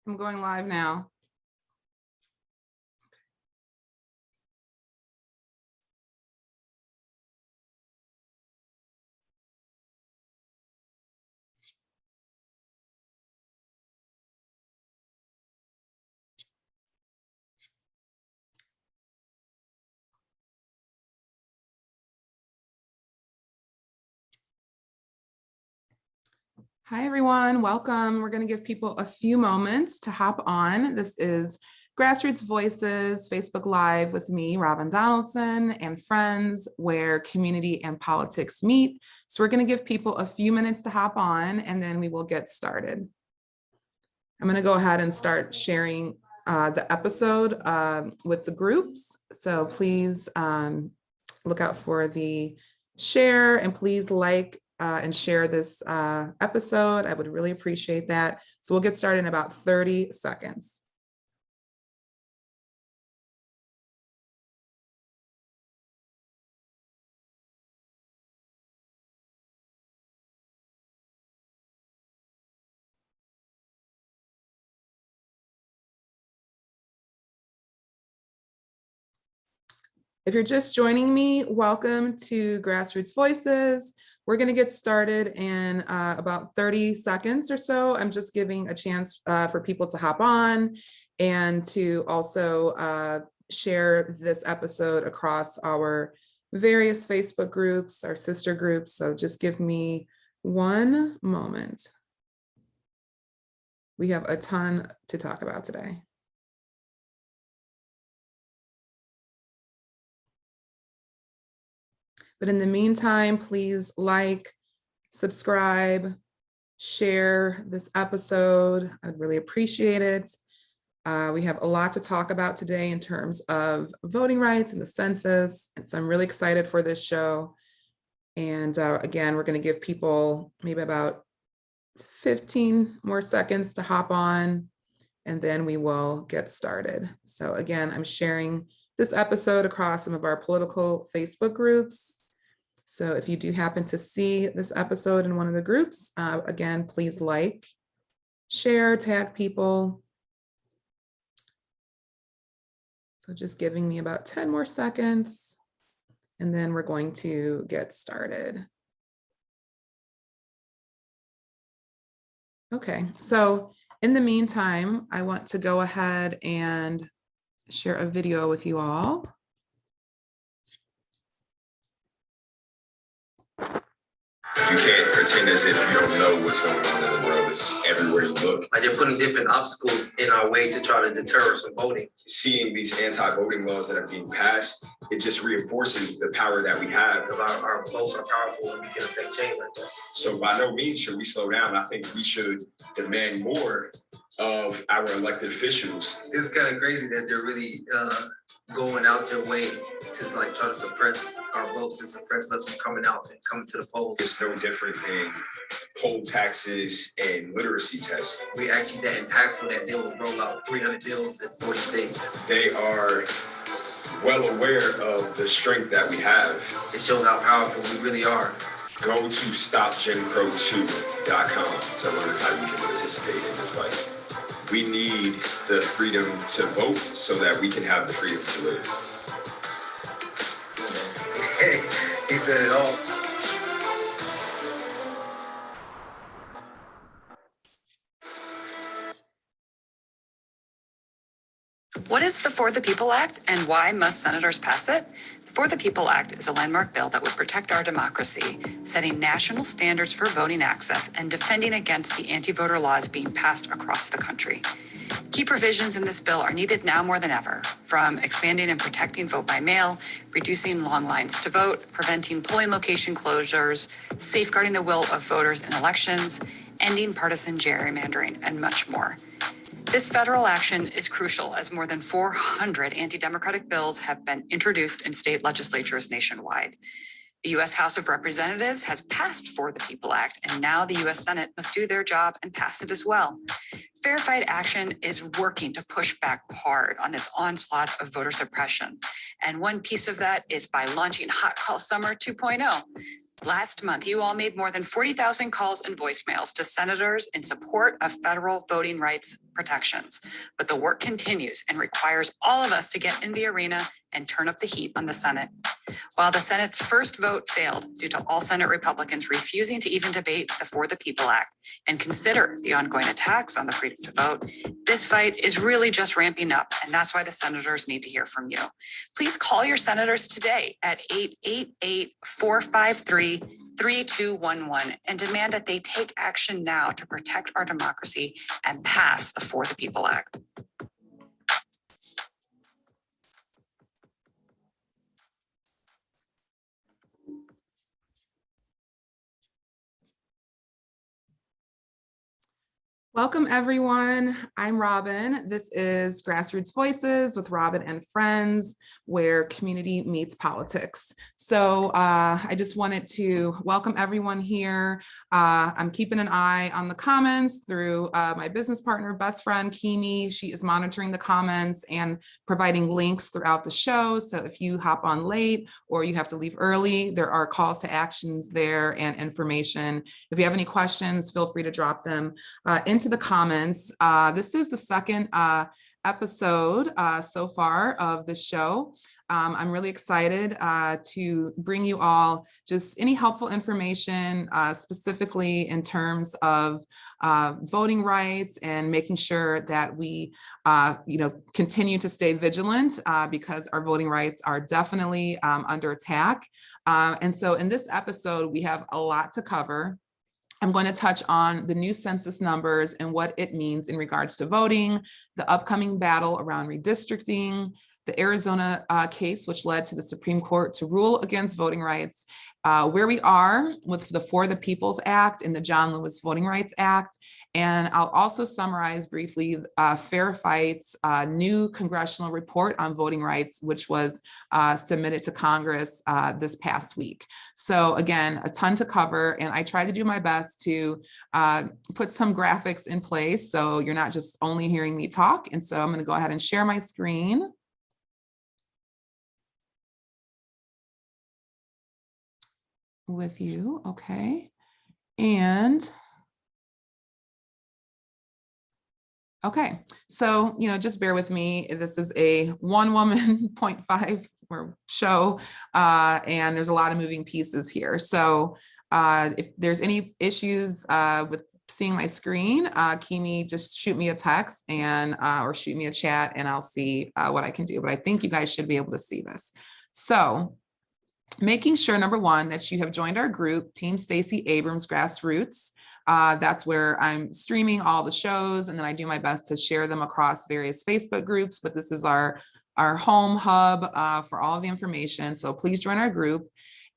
I'm going live now. Hi, everyone. Welcome. We're going to give people a few moments to hop on. This is Grassroots Voices, Facebook Live with me, Robin Donaldson, and friends, where community and politics meet. So we're going to give people a few minutes to hop on, and then we will get started. I'm going to go ahead and start sharing the episode with the groups. So please look out for the share, and please like and share this episode. I would really appreciate that. So we'll get started in about 30 seconds. If you're just joining me, welcome to Grassroots Voices. We're going to get started in about 30 seconds or so. I'm just giving a chance for people to hop on and to also share this episode across our various Facebook groups, our sister groups. So just give me one moment. We have a ton to talk about today. But in the meantime, please like, subscribe, share this episode. I'd really appreciate it. We have a lot to talk about today in terms of voting rights and the census. And so I'm really excited for this show. And again, we're going to give people maybe about 15 more seconds to hop on, and then we will get started. So again, I'm sharing this episode across some of our political Facebook groups. So if you do happen to see this episode in one of the groups, again, please like, share, tag people. So just giving me about 10 more seconds, and then we're going to get started. Okay, so in the meantime, I want to go ahead and share a video with you all. You can't pretend as if you don't know what's going on in the world. It's everywhere you look. Like they're putting different obstacles in our way to try to deter us from voting. Seeing these anti-voting laws that are being passed, it just reinforces the power that we have. Because our votes are powerful and we can affect change like that. So by no means should we slow down. I think we should demand more of our elected officials. It's kind of crazy that they're really going out their way to like try to suppress our votes and suppress us from coming out and coming to the polls. It's no different than poll taxes and literacy tests. We actually that impactful that they will roll out 300 bills in 40 states. They are well aware of the strength that we have. It shows how powerful we really are. Go to stopjimcrow2.com to learn how you can participate in this fight. We need the freedom to vote so that we can have the freedom to live. He said it all. What is the For the People Act and why must senators pass it? The For the People Act is a landmark bill that would protect our democracy, setting national standards for voting access and defending against the anti-voter laws being passed across the country. Key provisions in this bill are needed now more than ever, from expanding and protecting vote by mail, reducing long lines to vote, preventing polling location closures, safeguarding the will of voters in elections, ending partisan gerrymandering, and much more. This federal action is crucial as more than 400 anti-democratic bills have been introduced in state legislatures nationwide. The U.S. House of Representatives has passed For the People Act, and now the U.S. Senate must do their job and pass it as well. Verified Action is working to push back hard on this onslaught of voter suppression. And one piece of that is by launching Hot Call Summer 2.0. Last month, you all made more than 40,000 calls and voicemails to senators in support of federal voting rights protections. But the work continues and requires all of us to get in the arena and turn up the heat on the Senate. While the Senate's first vote failed due to all Senate Republicans refusing to even debate the For the People Act and consider the ongoing attacks on the freedom to vote, this fight is really just ramping up, and that's why the senators need to hear from you. Please call your senators today at 888-453-3211 and demand that they take action now to protect our democracy and pass the For the People Act. Welcome, everyone. I'm Robin. This is Grassroots Voices with Robin and Friends, where community meets politics. So I just wanted to welcome everyone here. I'm keeping an eye on the comments through my business partner, best friend, Kimi. She is monitoring the comments and providing links throughout the show. So if you hop on late or you have to leave early, there are calls to actions there and information. If you have any questions, feel free to drop them into the comments. This is the second episode so far of the show. I'm really excited to bring you all just any helpful information, specifically in terms of voting rights and making sure that we, continue to stay vigilant because our voting rights are definitely under attack. And so in this episode, we have a lot to cover. I'm going to touch on the new census numbers and what it means in regards to voting, the upcoming battle around redistricting, the Arizona case, which led to the Supreme Court to rule against voting rights, where we are with the For the People's Act and the John Lewis Voting Rights Act. And I'll also summarize briefly Fair Fight's new congressional report on voting rights, which was submitted to Congress this past week. So again, a ton to cover, and I try to do my best to put some graphics in place so you're not just only hearing me talk. And so I'm going to go ahead and share my screen. With you, okay. And okay, so just bear with me. This is a 1-woman 0.5 show, and there's a lot of moving pieces here. So if there's any issues with seeing my screen, Kimi, just shoot me a text and or shoot me a chat, and I'll see what I can do. But I think you guys should be able to see this. So making sure, number one, that you have joined our group, Team Stacey Abrams Grassroots. That's where I'm streaming all the shows, and then I do my best to share them across various Facebook groups, but this is our home hub for all of the information. So please join our group,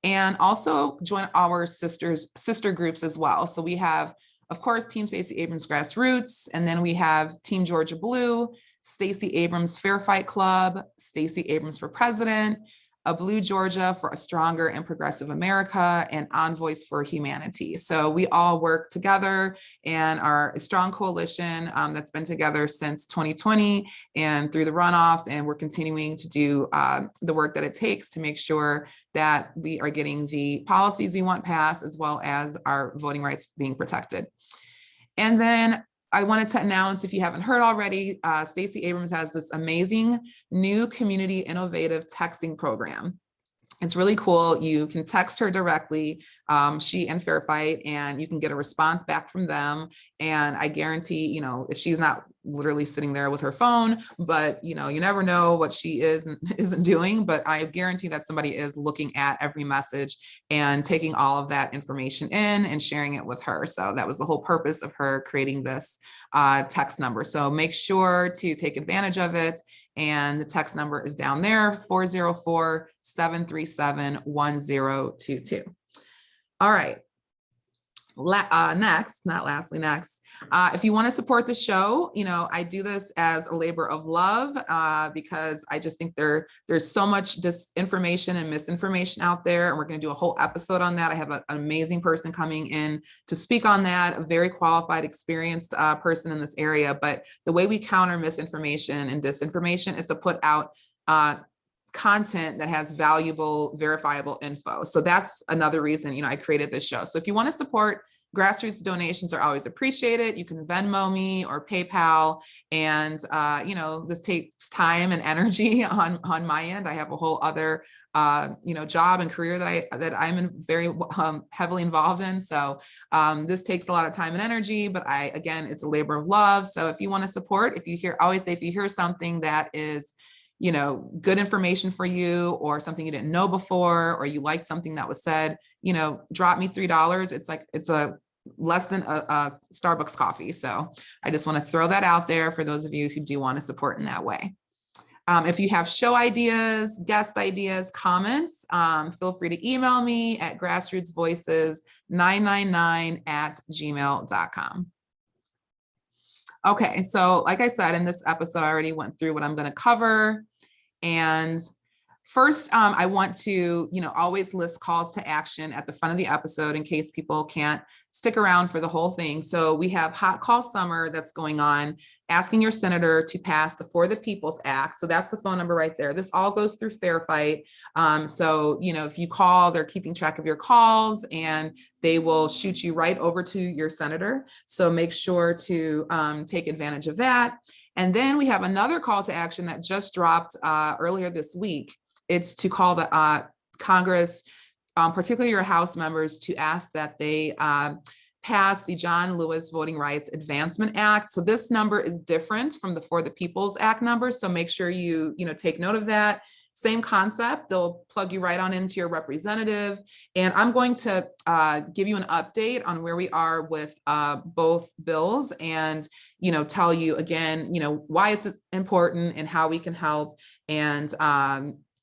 and also join our sister groups as well. So we have, of course, Team Stacey Abrams Grassroots, and then we have Team Georgia Blue, Stacey Abrams Fair Fight Club, Stacey Abrams for President, A Blue Georgia for a Stronger and Progressive America, and Envoys for Humanity. So we all work together and are a strong coalition that's been together since 2020 and through the runoffs, and we're continuing to do the work that it takes to make sure that we are getting the policies we want passed, as well as our voting rights being protected. And then I wanted to announce, if you haven't heard already, Stacey Abrams has this amazing new community innovative texting program. It's really cool. You can text her directly, she and Fair Fight, and you can get a response back from them. And I guarantee, if she's not literally sitting there with her phone, but you never know what she is and isn't doing, but I guarantee that somebody is looking at every message and taking all of that information in and sharing it with her. So that was the whole purpose of her creating this text number. So make sure to take advantage of it. And the text number is down there, 404-737-1022. All right. Next, not lastly, next, if you want to support the show, I do this as a labor of love because I just think there's so much disinformation and misinformation out there, and we're going to do a whole episode on that. I have an amazing person coming in to speak on that, a very qualified, experienced person in this area. But the way we counter misinformation and disinformation is to put out content that has valuable, verifiable info. So that's another reason, I created this show. So if you want to support Grassroots, donations are always appreciated. You can Venmo me or PayPal. And, this takes time and energy on my end. I have a whole other, job and career that I'm very heavily involved in. So this takes a lot of time and energy, but again, it's a labor of love. So if you want to support, if you hear something that is, good information for you, or something you didn't know before, or you liked something that was said, drop me $3. It's a less than a Starbucks coffee. So I just want to throw that out there for those of you who do want to support in that way. If you have show ideas, guest ideas, comments, feel free to email me at grassrootsvoices999@gmail.com. Okay, so like I said, in this episode, I already went through what I'm going to cover. And first, I want to, always list calls to action at the front of the episode in case people can't stick around for the whole thing. So we have Hot Call Summer that's going on, asking your senator to pass the For the People's Act. So that's the phone number right there. This all goes through Fair Fight. So, if you call, they're keeping track of your calls and they will shoot you right over to your senator. So make sure to take advantage of that. And then we have another call to action that just dropped earlier this week. It's to call the Congress, particularly your House members, to ask that they pass the John Lewis Voting Rights Advancement Act. So this number is different from the For the People's Act number. So make sure you take note of that. Same concept. They'll plug you right on into your representative. And I'm going to give you an update on where we are with both bills, and, tell you again, why it's important and how we can help, and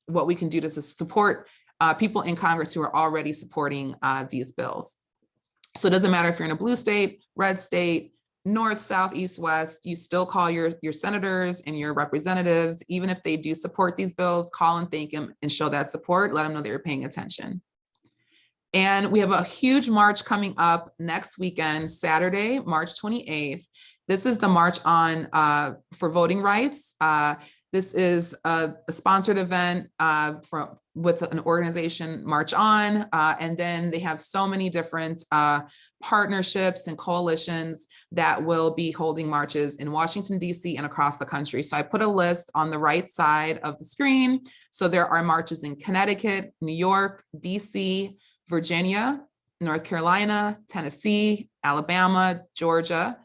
what we can do to support people in Congress who are already supporting these bills. So it doesn't matter if you're in a blue state, red state, north, south, east, west, you still call your senators and your representatives. Even if they do support these bills, call and thank them and show that support. Let them know that you're paying attention. And we have a huge march coming up next weekend, Saturday, March 28th. This is the March on for Voting Rights. This is a sponsored event with an organization, March On, and then they have so many different partnerships and coalitions that will be holding marches in Washington, D.C. and across the country. So I put a list on the right side of the screen. So there are marches in Connecticut, New York, D.C., Virginia, North Carolina, Tennessee, Alabama, Georgia,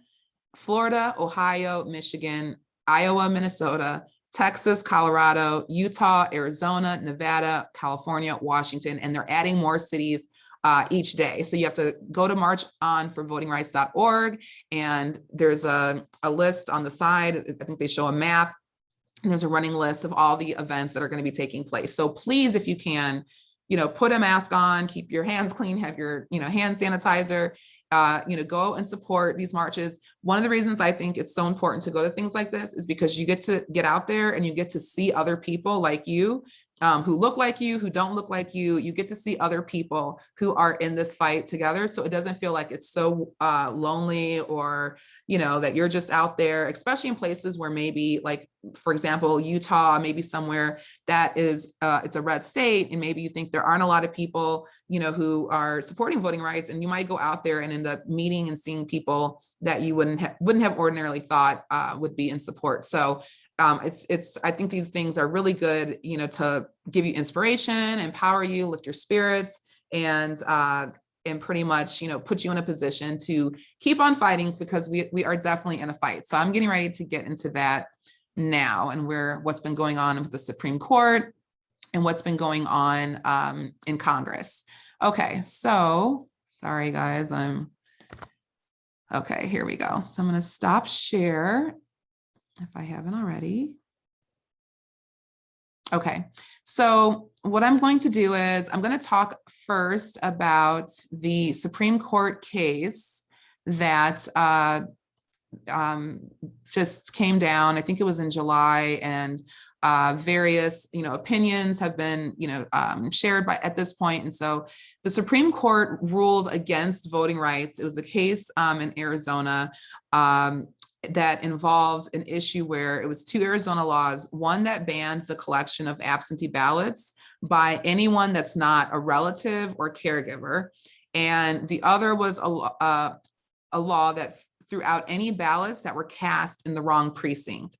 Florida, Ohio, Michigan, Iowa, Minnesota, Texas, Colorado, Utah, Arizona, Nevada, California, Washington, and they're adding more cities each day. So you have to go to marchonforvotingrights.org, and there's a list on the side. I think they show a map, and there's a running list of all the events that are going to be taking place. So please, if you can, put a mask on, keep your hands clean, have your, hand sanitizer, go and support these marches. One of the reasons I think it's so important to go to things like this is because you get to get out there and you get to see other people like you, who look like you, who don't look like you. You get to see other people who are in this fight together. So it doesn't feel like it's so lonely, or, that you're just out there, especially in places where maybe, like, for example, Utah, maybe somewhere that is, it's a red state, and maybe you think there aren't a lot of people, who are supporting voting rights, and you might go out there and end up meeting and seeing people that you wouldn't have ordinarily thought would be in support. So I think these things are really good, to give you inspiration, empower you, lift your spirits, and pretty much, put you in a position to keep on fighting, because we are definitely in a fight. So I'm getting ready to get into that now, and what's been going on with the Supreme Court and what's been going on in Congress. Okay, so sorry guys, okay, here we go. So I'm going to stop share if I haven't already. Okay, so what I'm going to do is I'm going to talk first about the Supreme Court case that just came down. I think it was in July, and various, opinions have been, shared at this point. And so the Supreme Court ruled against voting rights. It was a case in Arizona. that involved an issue where it was 2 Arizona laws, one that banned the collection of absentee ballots by anyone that's not a relative or caregiver. And the other was a law that threw out any ballots that were cast in the wrong precinct.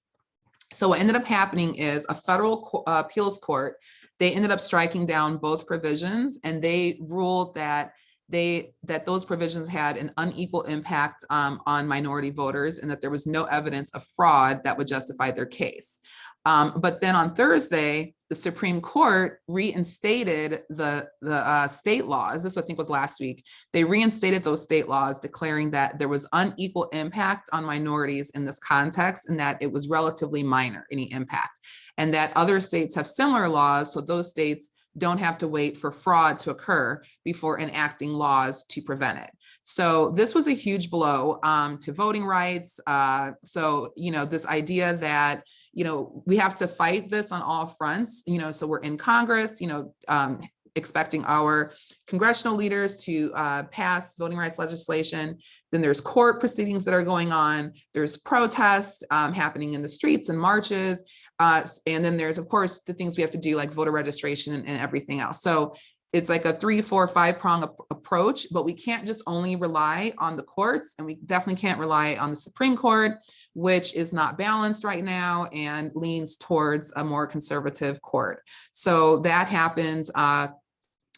So what ended up happening is a federal appeals court, they ended up striking down both provisions, and they ruled that those provisions had an unequal impact on minority voters, and that there was no evidence of fraud that would justify their case. But then on Thursday, the Supreme Court reinstated the state laws. This, I think, was last week. They reinstated those state laws, declaring that there was unequal impact on minorities in this context, and that it was relatively minor, any impact, and that other states have similar laws. So those states don't have to wait for fraud to occur before enacting laws to prevent it. So this was a huge blow to voting rights. So, this idea that, we have to fight this on all fronts, so we're in Congress, expecting our congressional leaders to pass voting rights legislation. Then there's court proceedings that are going on. There's protests happening in the streets and marches. And then there's, of course, the things we have to do, like voter registration and everything else. So it's like a 3, 4, 5-prong approach, but we can't just only rely on the courts, and we definitely can't rely on the Supreme Court, which is not balanced right now and leans towards a more conservative court. So that happened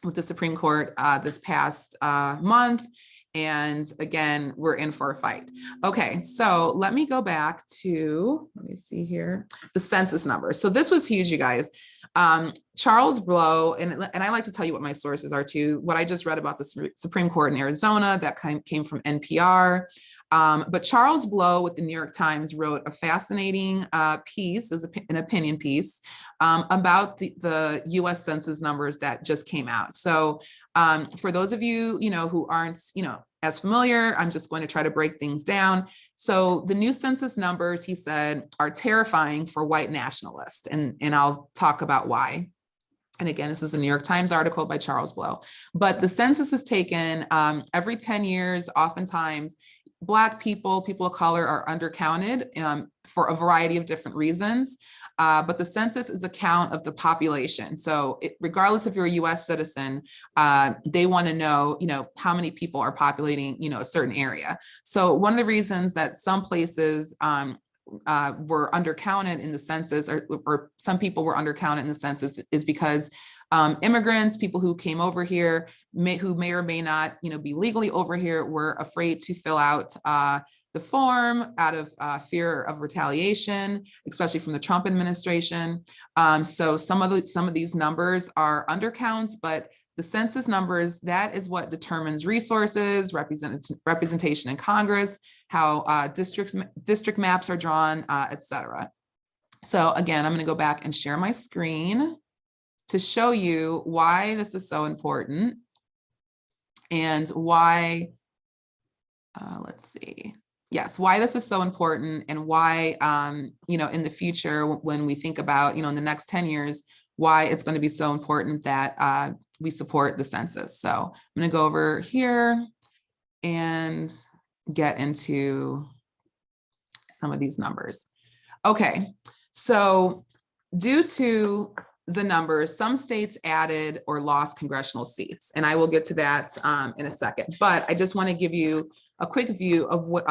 with the Supreme Court this past month. And again, we're in for a fight. Okay, so let me go back to, let me see here, the census numbers. So this was huge, you guys. Charles Blow, and I like to tell you what my sources are too, what I just read about the Supreme Court in Arizona, that came from NPR. But Charles Blow with the New York Times wrote a fascinating piece, it was an opinion piece, about the US Census numbers that just came out. So for those of you, who aren't, as familiar, I'm just going to try to break things down. So the new census numbers, he said, are terrifying for white nationalists, and I'll talk about why. And again, this is a New York Times article by Charles Blow. But the census is taken every 10 years, oftentimes. Black people, people of color are undercounted for a variety of different reasons, but the census is a count of the population. So regardless if you're a US citizen, they want to know, how many people are populating, a certain area. So one of the reasons that some places were undercounted in the census, or some people were undercounted in the census, is because immigrants, people who came over here, who may or may not, be legally over here, were afraid to fill out the form out of fear of retaliation, especially from the Trump administration. So some of these numbers are undercounts, but the census numbers, that is what determines resources, representation in Congress, how district maps are drawn, et cetera. So again, I'm going to go back and share my screen to show you why this is so important, and why, let's see. Yes, why this is so important, and why, in the future, when we think about, in the next 10 years, why it's going to be so important that we support the census. So I'm going to go over here and get into some of these numbers. Okay, so due to the numbers, some states added or lost congressional seats, and I will get to that in a second. But I just want to give you a quick view of what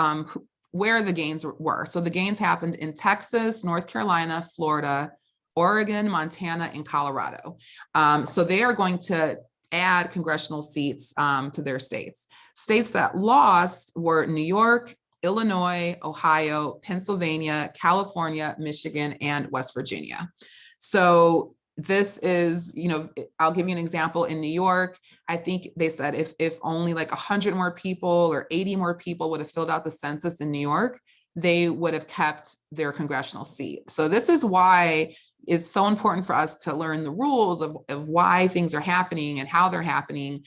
where the gains were. So the gains happened in Texas, North Carolina, Florida, Oregon, Montana, and Colorado. So they are going to add congressional seats to their states. States that lost were New York, Illinois, Ohio, Pennsylvania, California, Michigan, and West Virginia. So this is, I'll give you an example. In New York, I think they said if only like 100 more people or 80 more people would have filled out the census in New York, they would have kept their congressional seat. So this is why it's so important for us to learn the rules of why things are happening and how they're happening,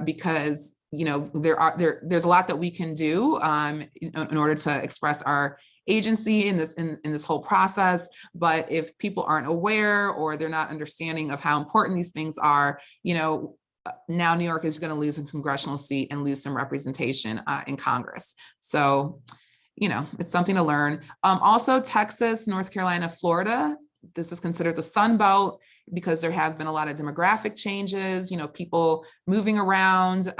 because there's a lot that we can do in order to express our agency in this whole process. But if people aren't aware, or they're not understanding of how important these things are, now New York is going to lose a congressional seat and lose some representation in Congress. So it's something to learn. Also, Texas, North Carolina, Florida, this is considered the Sun Belt because there have been a lot of demographic changes, people moving around,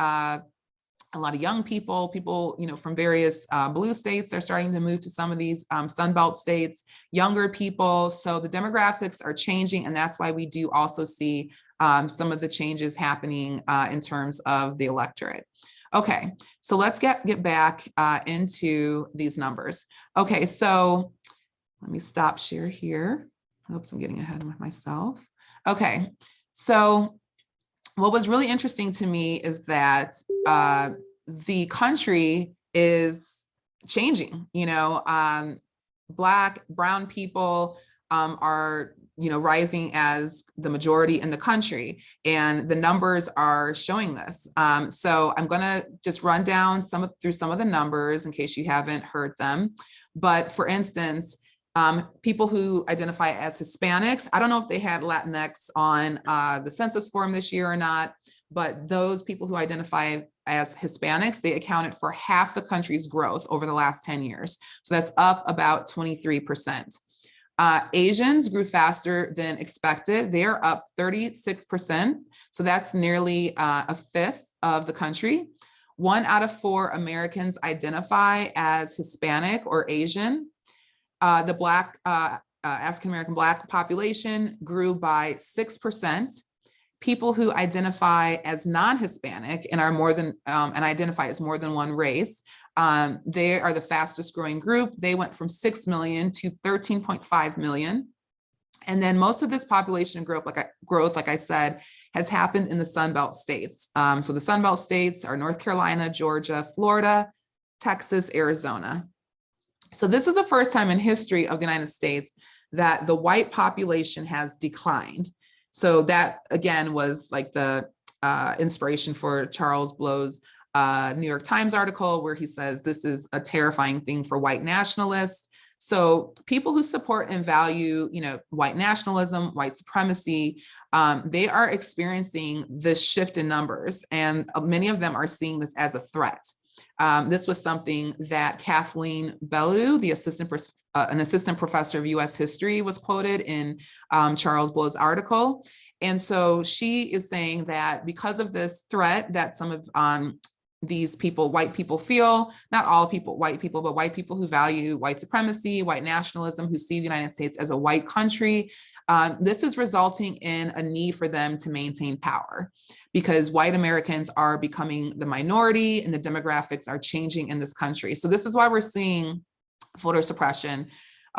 a lot of young people, from various blue states are starting to move to some of these Sun Belt states, younger people. So the demographics are changing, and that's why we do also see some of the changes happening in terms of the electorate. Okay, so let's get back into these numbers. Okay, so let me stop share here. Oops, I'm getting ahead of myself. Okay, so what was really interesting to me is that the country is changing. Black, brown people are rising as the majority in the country, and the numbers are showing this. So I'm going to just run down through some of the numbers in case you haven't heard them. But for instance, people who identify as Hispanics, I don't know if they had Latinx on the census form this year or not, but those people who identify as Hispanics, they accounted for half the country's growth over the last 10 years. So that's up about 23%. Asians grew faster than expected. They are up 36%. So that's nearly a fifth of the country. 1 out of 4 Americans identify as Hispanic or Asian. The Black, African-American Black population grew by 6%. People who identify as non-Hispanic and are more than and identify as more than one race, they are the fastest growing group. They went from 6 million to 13.5 million. And then most of this population growth, like I said, has happened in the Sun Belt states. So the Sun Belt states are North Carolina, Georgia, Florida, Texas, Arizona. So this is the first time in history of the United States that the white population has declined. So that, again, was like the inspiration for Charles Blow's New York Times article, where he says this is a terrifying thing for white nationalists. So people who support and value, white nationalism, white supremacy, they are experiencing this shift in numbers, and many of them are seeing this as a threat. This was something that Kathleen Bellew, an assistant professor of U.S. history, was quoted in Charles Blow's article. And so she is saying that because of this threat that some of these people, white people, feel, not all people, white people, but white people who value white supremacy, white nationalism, who see the United States as a white country, this is resulting in a need for them to maintain power, because white Americans are becoming the minority and the demographics are changing in this country. So this is why we're seeing voter suppression,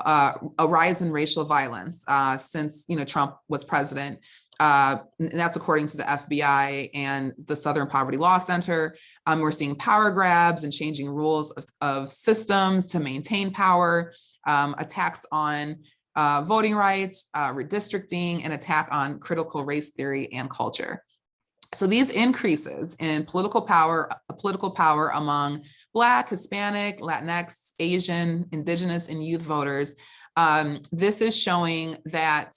a rise in racial violence since Trump was president. And that's according to the FBI and the Southern Poverty Law Center. We're seeing power grabs and changing rules of systems to maintain power, attacks on voting rights, redistricting, and attack on critical race theory and culture. So these increases in political power among Black, Hispanic, Latinx, Asian, Indigenous, and youth voters, this is showing that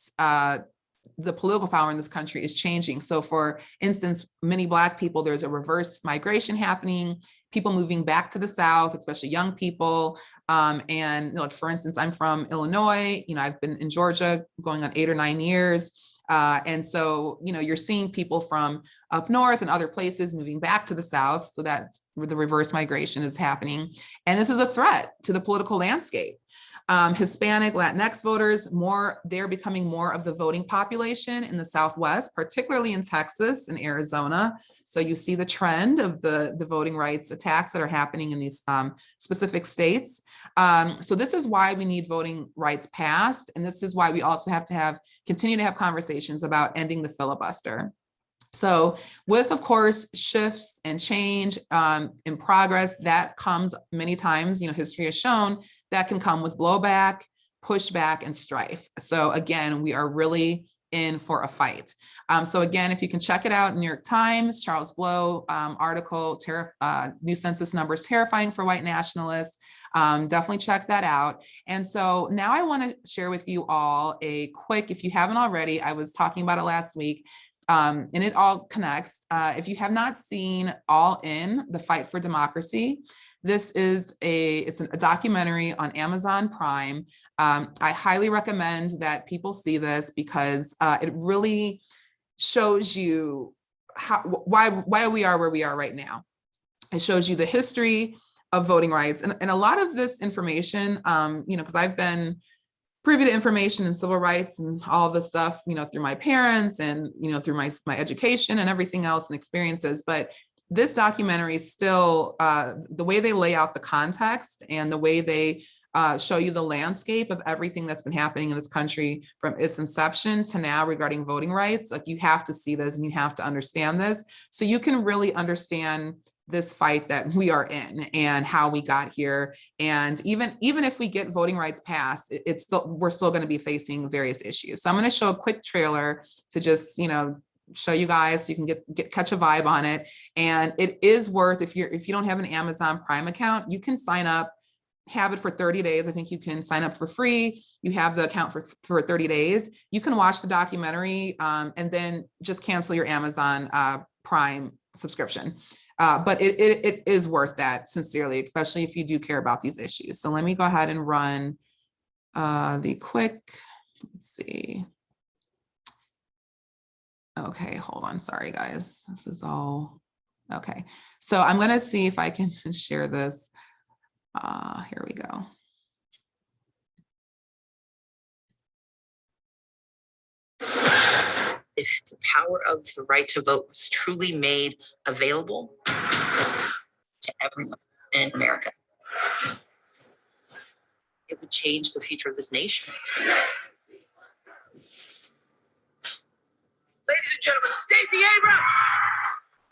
the political power in this country is changing. So for instance, many Black people, there's a reverse migration happening, people moving back to the South, especially young people. And for instance, I'm from Illinois, I've been in Georgia going on 8 or 9 years. And so, you're seeing people from up north and other places moving back to the South, so that the reverse migration is happening. And this is a threat to the political landscape. Hispanic, Latinx voters, they're becoming more of the voting population in the Southwest, particularly in Texas and Arizona. So you see the trend of the voting rights attacks that are happening in these specific states. So this is why we need voting rights passed. And this is why we also have to continue to have conversations about ending the filibuster. So with, of course, shifts and change in progress, that comes many times, history has shown that can come with blowback, pushback, and strife. So again, we are really in for a fight. So again, if you can check it out, New York Times, Charles Blow article, new census numbers terrifying for white nationalists. Definitely check that out. And so now I want to share with you all a quick, if you haven't already, I was talking about it last week, And it all connects. If you have not seen All In, The Fight for Democracy, this is a documentary on Amazon Prime. I highly recommend that people see this because it really shows you why we are where we are right now. It shows you the history of voting rights. And a lot of this information, because I've been privy to information and civil rights and all of this stuff, through my parents and, through my education and everything else and experiences. But this documentary is still, the way they lay out the context and the way they show you the landscape of everything that's been happening in this country from its inception to now regarding voting rights. Like, you have to see this and you have to understand this so you can really understand this fight that we are in and how we got here. And even if we get voting rights passed, we're still going to be facing various issues. So I'm going to show a quick trailer to just, show you guys so you can catch a vibe on it. And it is worth, if you don't have an Amazon Prime account, you can sign up, have it for 30 days. I think you can sign up for free. You have the account for 30 days. You can watch the documentary and then just cancel your Amazon Prime subscription. But it is worth that, sincerely, especially if you do care about these issues. So let me go ahead and run the quick, let's see. Okay, hold on, sorry guys. This is all, okay. So I'm gonna see if I can share this. Here we go. If the power of the right to vote was truly made available to everyone in America, it would change the future of this nation. Ladies and gentlemen, Stacey Abrams!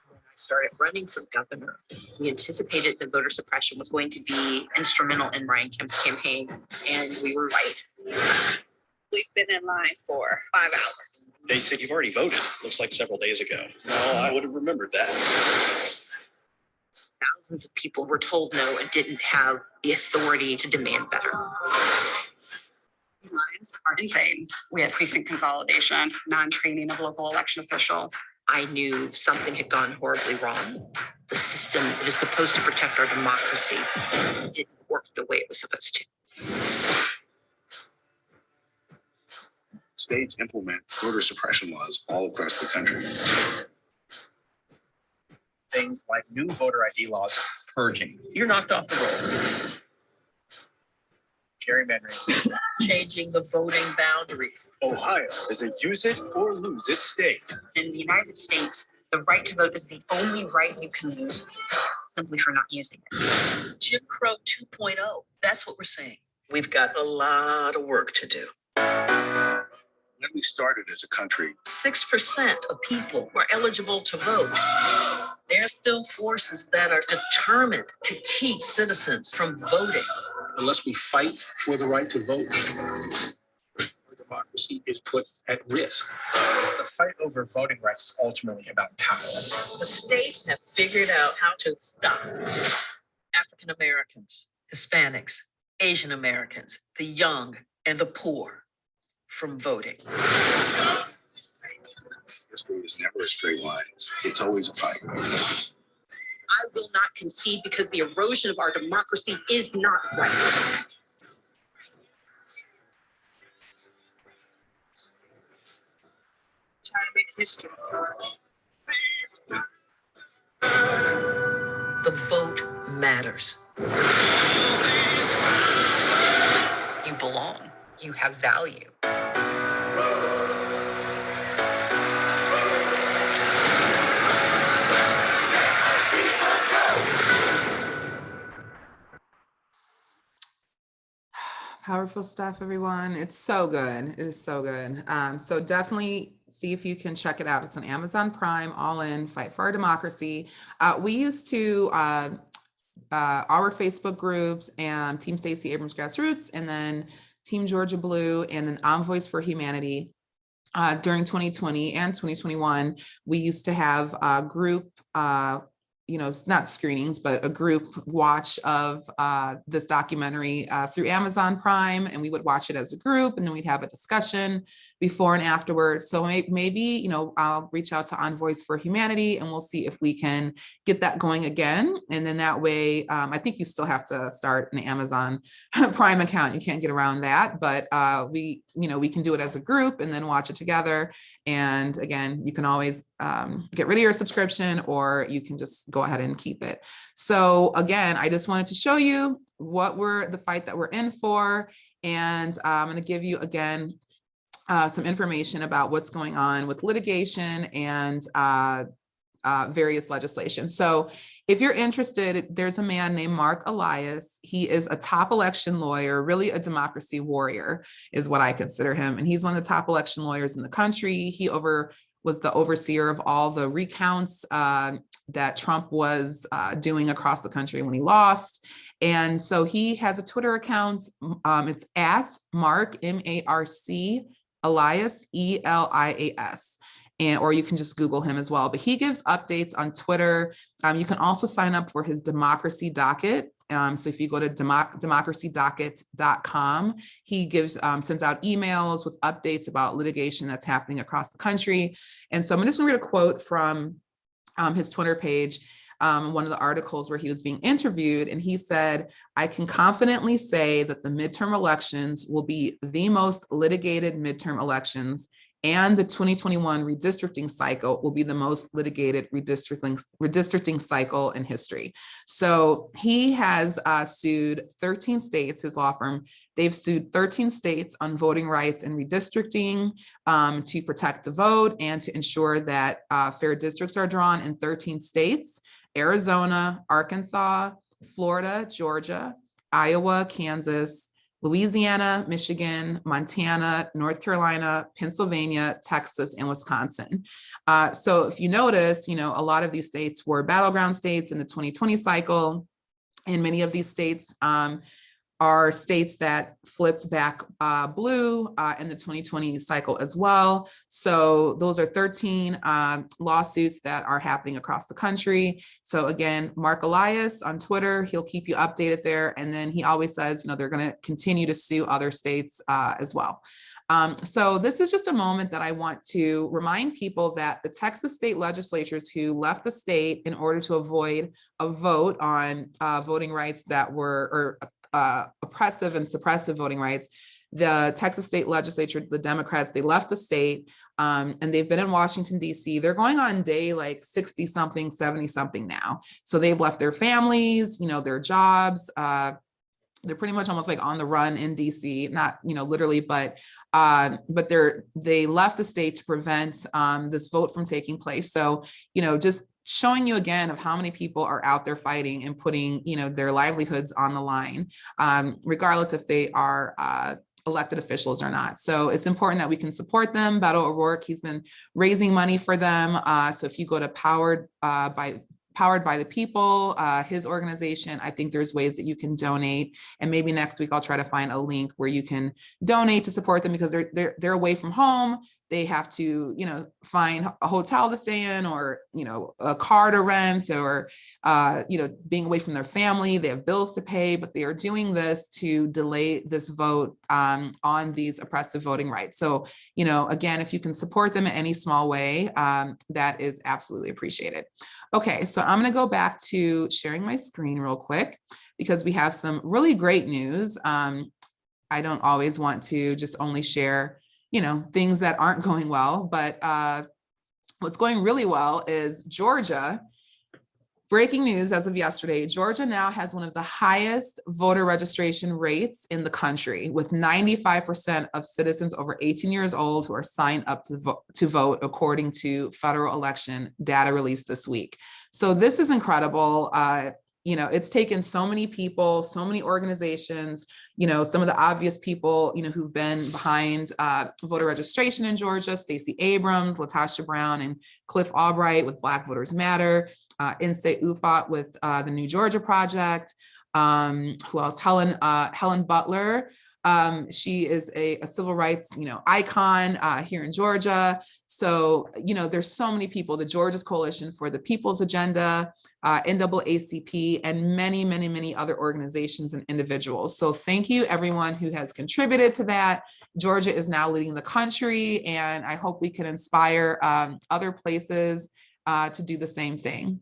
When I started running for governor, we anticipated that voter suppression was going to be instrumental in Ryan Kemp's campaign, and we were right. We've been in line for 5 hours. They said you've already voted. Looks like several days ago. Well, I would have remembered that. Thousands of people were told no and didn't have the authority to demand better. These lines are insane. We had precinct consolidation, non-training of local election officials. I knew something had gone horribly wrong. The system that is supposed to protect our democracy didn't work the way it was supposed to. States implement voter suppression laws all across the country. Things like new voter ID laws, purging. You're knocked off the roll. Gerrymandering. Changing the voting boundaries. Ohio is a use it or lose it state. In the United States, the right to vote is the only right you can lose simply for not using it. Jim Crow 2.0, that's what we're saying. We've got a lot of work to do. When we started as a country, 6% of people were eligible to vote. There are still forces that are determined to keep citizens from voting. Unless we fight for the right to vote, our democracy is put at risk. The fight over voting rights is ultimately about power. The states have figured out how to stop African Americans, Hispanics, Asian Americans, the young, and the poor from voting. history is never a straight line. It's always a fight. I will not concede because the erosion of our democracy is not right. Trying to make history. The vote matters. You belong. You have value. Powerful stuff, everyone. It's so good. It is so good. So definitely see if you can check it out. It's on Amazon Prime, All In, Fight for Our Democracy. We used to, our Facebook groups and Team Stacey Abrams Grassroots, and then Team Georgia Blue, and then Envoys for Humanity. During 2020 and 2021, we used to have a group not screenings, but a group watch of this documentary through Amazon Prime, and we would watch it as a group, and then we'd have a discussion before and afterwards. So maybe, I'll reach out to Envoys for Humanity, and we'll see if we can get that going again. And then that way, I think you still have to start an Amazon Prime account. You can't get around that, but we can do it as a group and then watch it together. And again, you can always get rid of your subscription, or you can just go ahead and keep it. So again, I just wanted to show you the fight that we're in for. And I'm going to give you again some information about what's going on with litigation and various legislation. So if you're interested, there's a man named Mark Elias. He is a top election lawyer, really a democracy warrior is what I consider him. And he's one of the top election lawyers in the country. He was the overseer of all the recounts that Trump was doing across the country when he lost. And so he has a Twitter account. It's at Mark, M-A-R-C, Elias, E-L-I-A-S. Or you can just Google him as well. But he gives updates on Twitter. You can also sign up for his democracy docket. So if you go to democracydocket.com, he sends out emails with updates about litigation that's happening across the country. And so I'm just going to read a quote from his Twitter page, one of the articles where he was being interviewed. And he said, "I can confidently say that the midterm elections will be the most litigated midterm elections, and the 2021 redistricting cycle will be the most litigated redistricting cycle in history." So he has sued 13 states, his law firm. They've sued 13 states on voting rights and redistricting to protect the vote and to ensure that fair districts are drawn in 13 states: Arizona, Arkansas, Florida, Georgia, Iowa, Kansas, Louisiana, Michigan, Montana, North Carolina, Pennsylvania, Texas, and Wisconsin. So if you notice, a lot of these states were battleground states in the 2020 cycle, and many of these states are states that flipped back blue in the 2020 cycle as well. So those are 13 lawsuits that are happening across the country. So again, Mark Elias on Twitter, he'll keep you updated there. And then he always says, they're going to continue to sue other states as well. So this is just a moment that I want to remind people that the Texas state legislatures who left the state in order to avoid a vote on voting rights that were, oppressive and suppressive voting rights, the Texas state legislature, the Democrats, they left the state and they've been in Washington, D.C. They're going on day like 60 something, 70 something now. So they've left their families, their jobs. They're pretty much almost like on the run in DC, not, literally, but they left the state to prevent this vote from taking place. So, just showing you again of how many people are out there fighting and putting, their livelihoods on the line, regardless if they are elected officials or not. So it's important that we can support them. Beto O'Rourke, he's been raising money for them. So if you go to Powered by the People, his organization, I think there's ways that you can donate. And maybe next week I'll try to find a link where you can donate to support them, because they're away from home. They have to, find a hotel to stay in, or, a car to rent, or, being away from their family. They have bills to pay, but they are doing this to delay this vote on these oppressive voting rights. So, again, if you can support them in any small way, that is absolutely appreciated. Okay, so I'm going to go back to sharing my screen real quick, because we have some really great news. I don't always want to just only share, things that aren't going well, but what's going really well is Georgia. Breaking news as of yesterday, Georgia now has one of the highest voter registration rates in the country, with 95% of citizens over 18 years old who are signed up to vote, according to federal election data released this week. So this is incredible. It's taken so many people, so many organizations, some of the obvious people, who've been behind voter registration in Georgia: Stacey Abrams, LaTosha Brown, and Cliff Albright with Black Voters Matter, In-State UFOT with the New Georgia Project. Who else? Helen Butler She is a civil rights, icon here in Georgia. So, there's so many people, the Georgia's Coalition for the People's Agenda, NAACP, and many, many, many other organizations and individuals. So thank you everyone who has contributed to that. Georgia is now leading the country, and I hope we can inspire other places to do the same thing.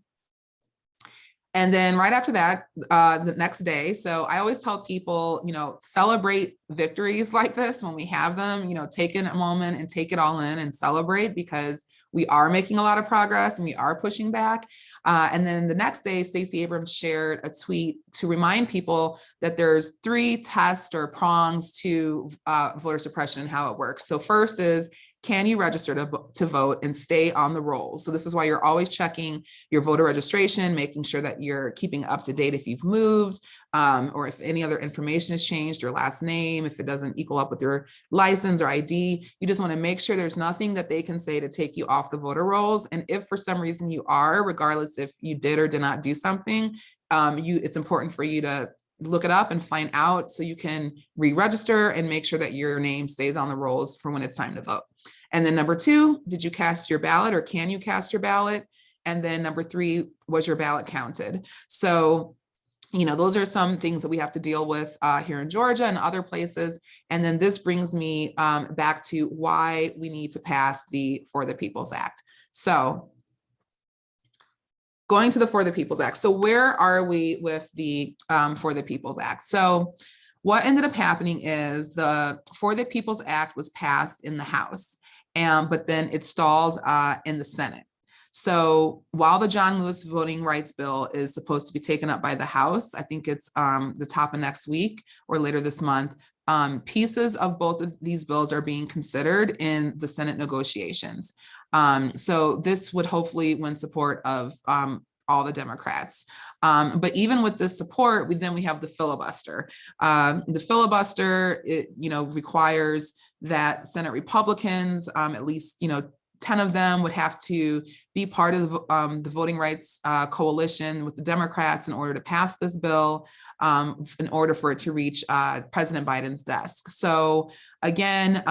And then right after that, the next day, so I always tell people, celebrate victories like this when we have them, take in a moment and take it all in and celebrate, because we are making a lot of progress and we are pushing back. And then the next day, Stacey Abrams shared a tweet to remind people that there's 3 tests or prongs to voter suppression and how it works. So first is, can you register to vote and stay on the rolls? So this is why you're always checking your voter registration, making sure that you're keeping up to date if you've moved, or if any other information has changed, your last name, if it doesn't equal up with your license or ID. You just want to make sure there's nothing that they can say to take you off the voter rolls. And if for some reason you are, regardless if you did or did not do something, it's important for you to look it up and find out so you can re-register and make sure that your name stays on the rolls for when it's time to vote. And then number 2, did you cast your ballot, or can you cast your ballot? And then number 3, was your ballot counted? So, those are some things that we have to deal with here in Georgia and other places. And then this brings me back to why we need to pass the For the People's Act. So going to the For the People's Act. So where are we with the For the People's Act? So what ended up happening is the For the People's Act was passed in the House, but then it stalled in the Senate. So while the John Lewis voting rights bill is supposed to be taken up by the House, I think it's the top of next week or later this month, pieces of both of these bills are being considered in the Senate negotiations. So this would hopefully win support of all the Democrats. But even with this support, we have the filibuster. The filibuster, requires that Senate Republicans, at least, 10 of them would have to be part of the voting rights coalition with the Democrats in order to pass this bill, in order for it to reach President Biden's desk. So again,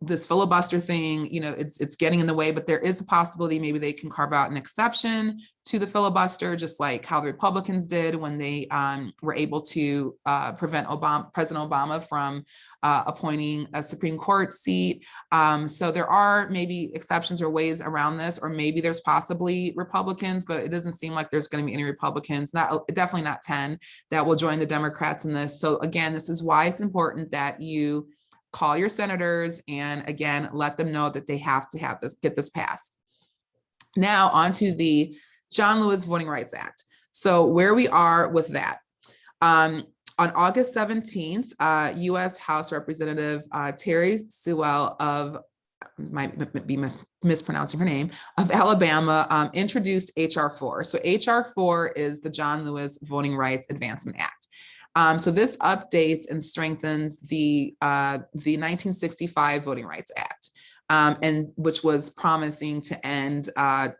this filibuster thing, it's getting in the way, but there is a possibility maybe they can carve out an exception to the filibuster, just like how the Republicans did when they were able to prevent President Obama from appointing a Supreme Court seat. So there are maybe exceptions or ways around this, or maybe there's possibly Republicans, but it doesn't seem like there's going to be any Republicans, definitely not 10, that will join the Democrats in this. So again, this is why it's important that you call your senators and again, let them know that they have to get this passed. Now onto the John Lewis Voting Rights Act. So where we are with that. On August 17th, U.S. House Representative Terry Sewell of, might be mispronouncing her name, of Alabama, introduced H.R. 4. So H.R. 4 is the John Lewis Voting Rights Advancement Act. So this updates and strengthens the 1965 Voting Rights Act, and which was promising to end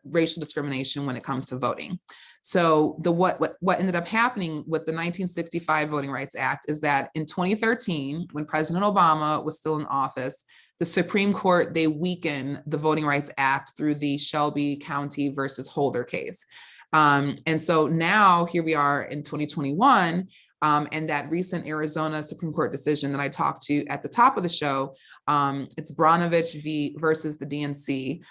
racial discrimination when it comes to voting. So what ended up happening with the 1965 Voting Rights Act is that in 2013, when President Obama was still in office, the Supreme Court, they weakened the Voting Rights Act through the Shelby County versus Holder case. And so now here we are in 2021, and that recent Arizona Supreme Court decision that I talked to at the top of the show, it's Branovich versus the DNC,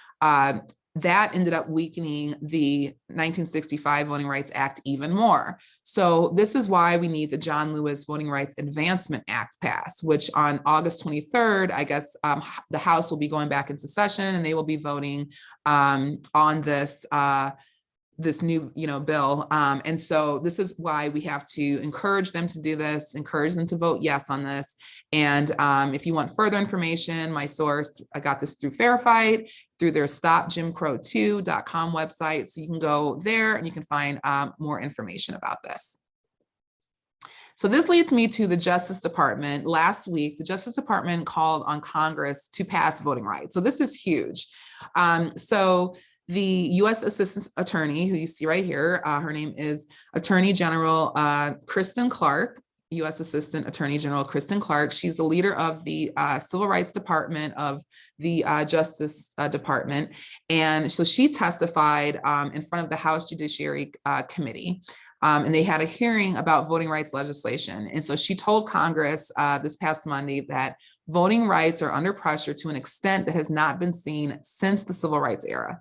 that ended up weakening the 1965 Voting Rights Act even more. So this is why we need the John Lewis Voting Rights Advancement Act passed, which on August 23rd, I guess the House will be going back into session and they will be voting on this new, bill. And so this is why we have to encourage them to do this, encourage them to vote yes on this. And if you want further information, my source, I got this through Verified, through their stopjimcrow2.com website. So you can go there and you can find more information about this. So this leads me to the Justice Department. Last week, the Justice Department called on Congress to pass voting rights. So this is huge. So the U.S. Assistant Attorney, who you see right here, her name is Attorney General Kristen Clark. U.S. Assistant Attorney General Kristen Clarke. She's the leader of the Civil Rights Department of the Justice Department. And so she testified in front of the House Judiciary Committee. And they had a hearing about voting rights legislation. And so she told Congress this past Monday that voting rights are under pressure to an extent that has not been seen since the Civil Rights era.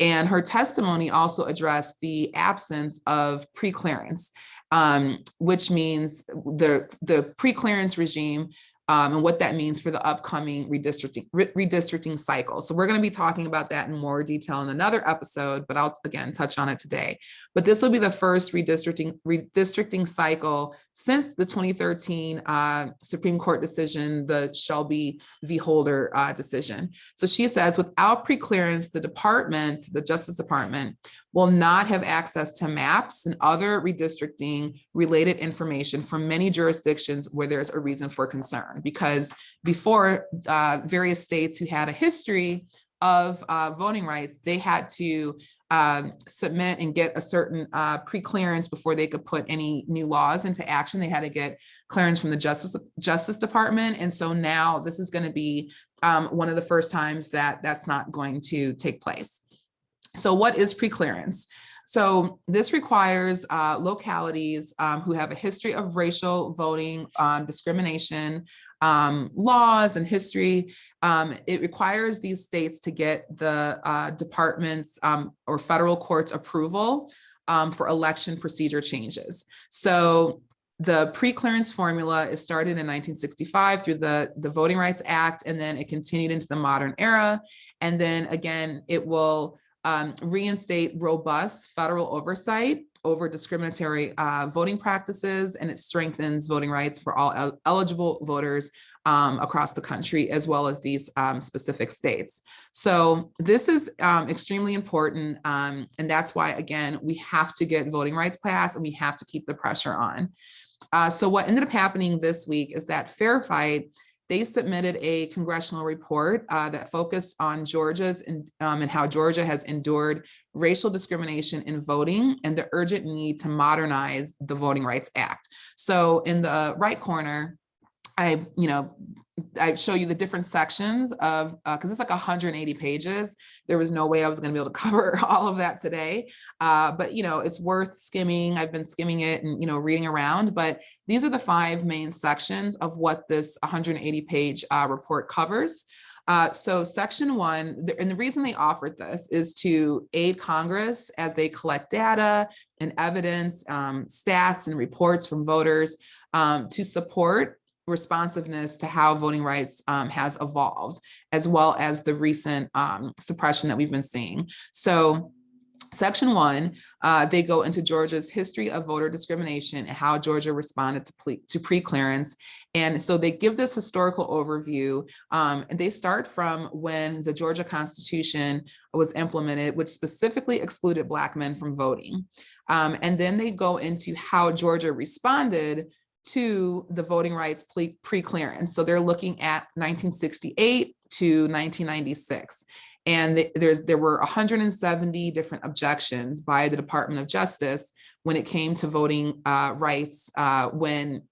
And her testimony also addressed the absence of preclearance, which means the preclearance regime and what that means for the upcoming redistricting cycle. So we're going to be talking about that in more detail in another episode, but I'll again touch on it today. But this will be the first redistricting cycle since the 2013 Supreme Court decision, the Shelby v. Holder decision. So she says, without preclearance, the Justice Department will not have access to maps and other redistricting related information from many jurisdictions where there's a reason for concern. Because before, various states who had a history of voting rights, they had to submit and get a certain pre-clearance before they could put any new laws into action. They had to get clearance from the Justice Department. And so now this is going to be one of the first times that that's not going to take place. So what is preclearance? So this requires localities who have a history of racial voting discrimination laws and history. It requires these states to get the department's or federal court's approval for election procedure changes. So the preclearance formula is started in 1965 through the Voting Rights Act, and then it continued into the modern era. And then again, it will reinstate robust federal oversight over discriminatory voting practices, and it strengthens voting rights for all eligible voters across the country, as well as these specific states. So this is extremely important, and that's why, again, we have to get voting rights passed, and we have to keep the pressure on. So what ended up happening this week is that Fair Fight, they submitted a congressional report that focused on Georgia's and how Georgia has endured racial discrimination in voting and the urgent need to modernize the Voting Rights Act. So in the right corner, I show you the different sections of, because it's like 180 pages. There was no way I was going to be able to cover all of that today. But, it's worth skimming. I've been skimming it and, reading around, but these are the 5 main sections of what this 180-page report covers. So section 1, and the reason they offered this is to aid Congress as they collect data and evidence, stats and reports from voters to support responsiveness to how voting rights has evolved, as well as the recent suppression that we've been seeing. So section 1, they go into Georgia's history of voter discrimination and how Georgia responded to preclearance. And so they give this historical overview, and they start from when the Georgia Constitution was implemented, which specifically excluded Black men from voting. And then they go into how Georgia responded to the voting rights preclearance. So they're looking at 1968 to 1996. And there were 170 different objections by the Department of Justice when it came to voting rights when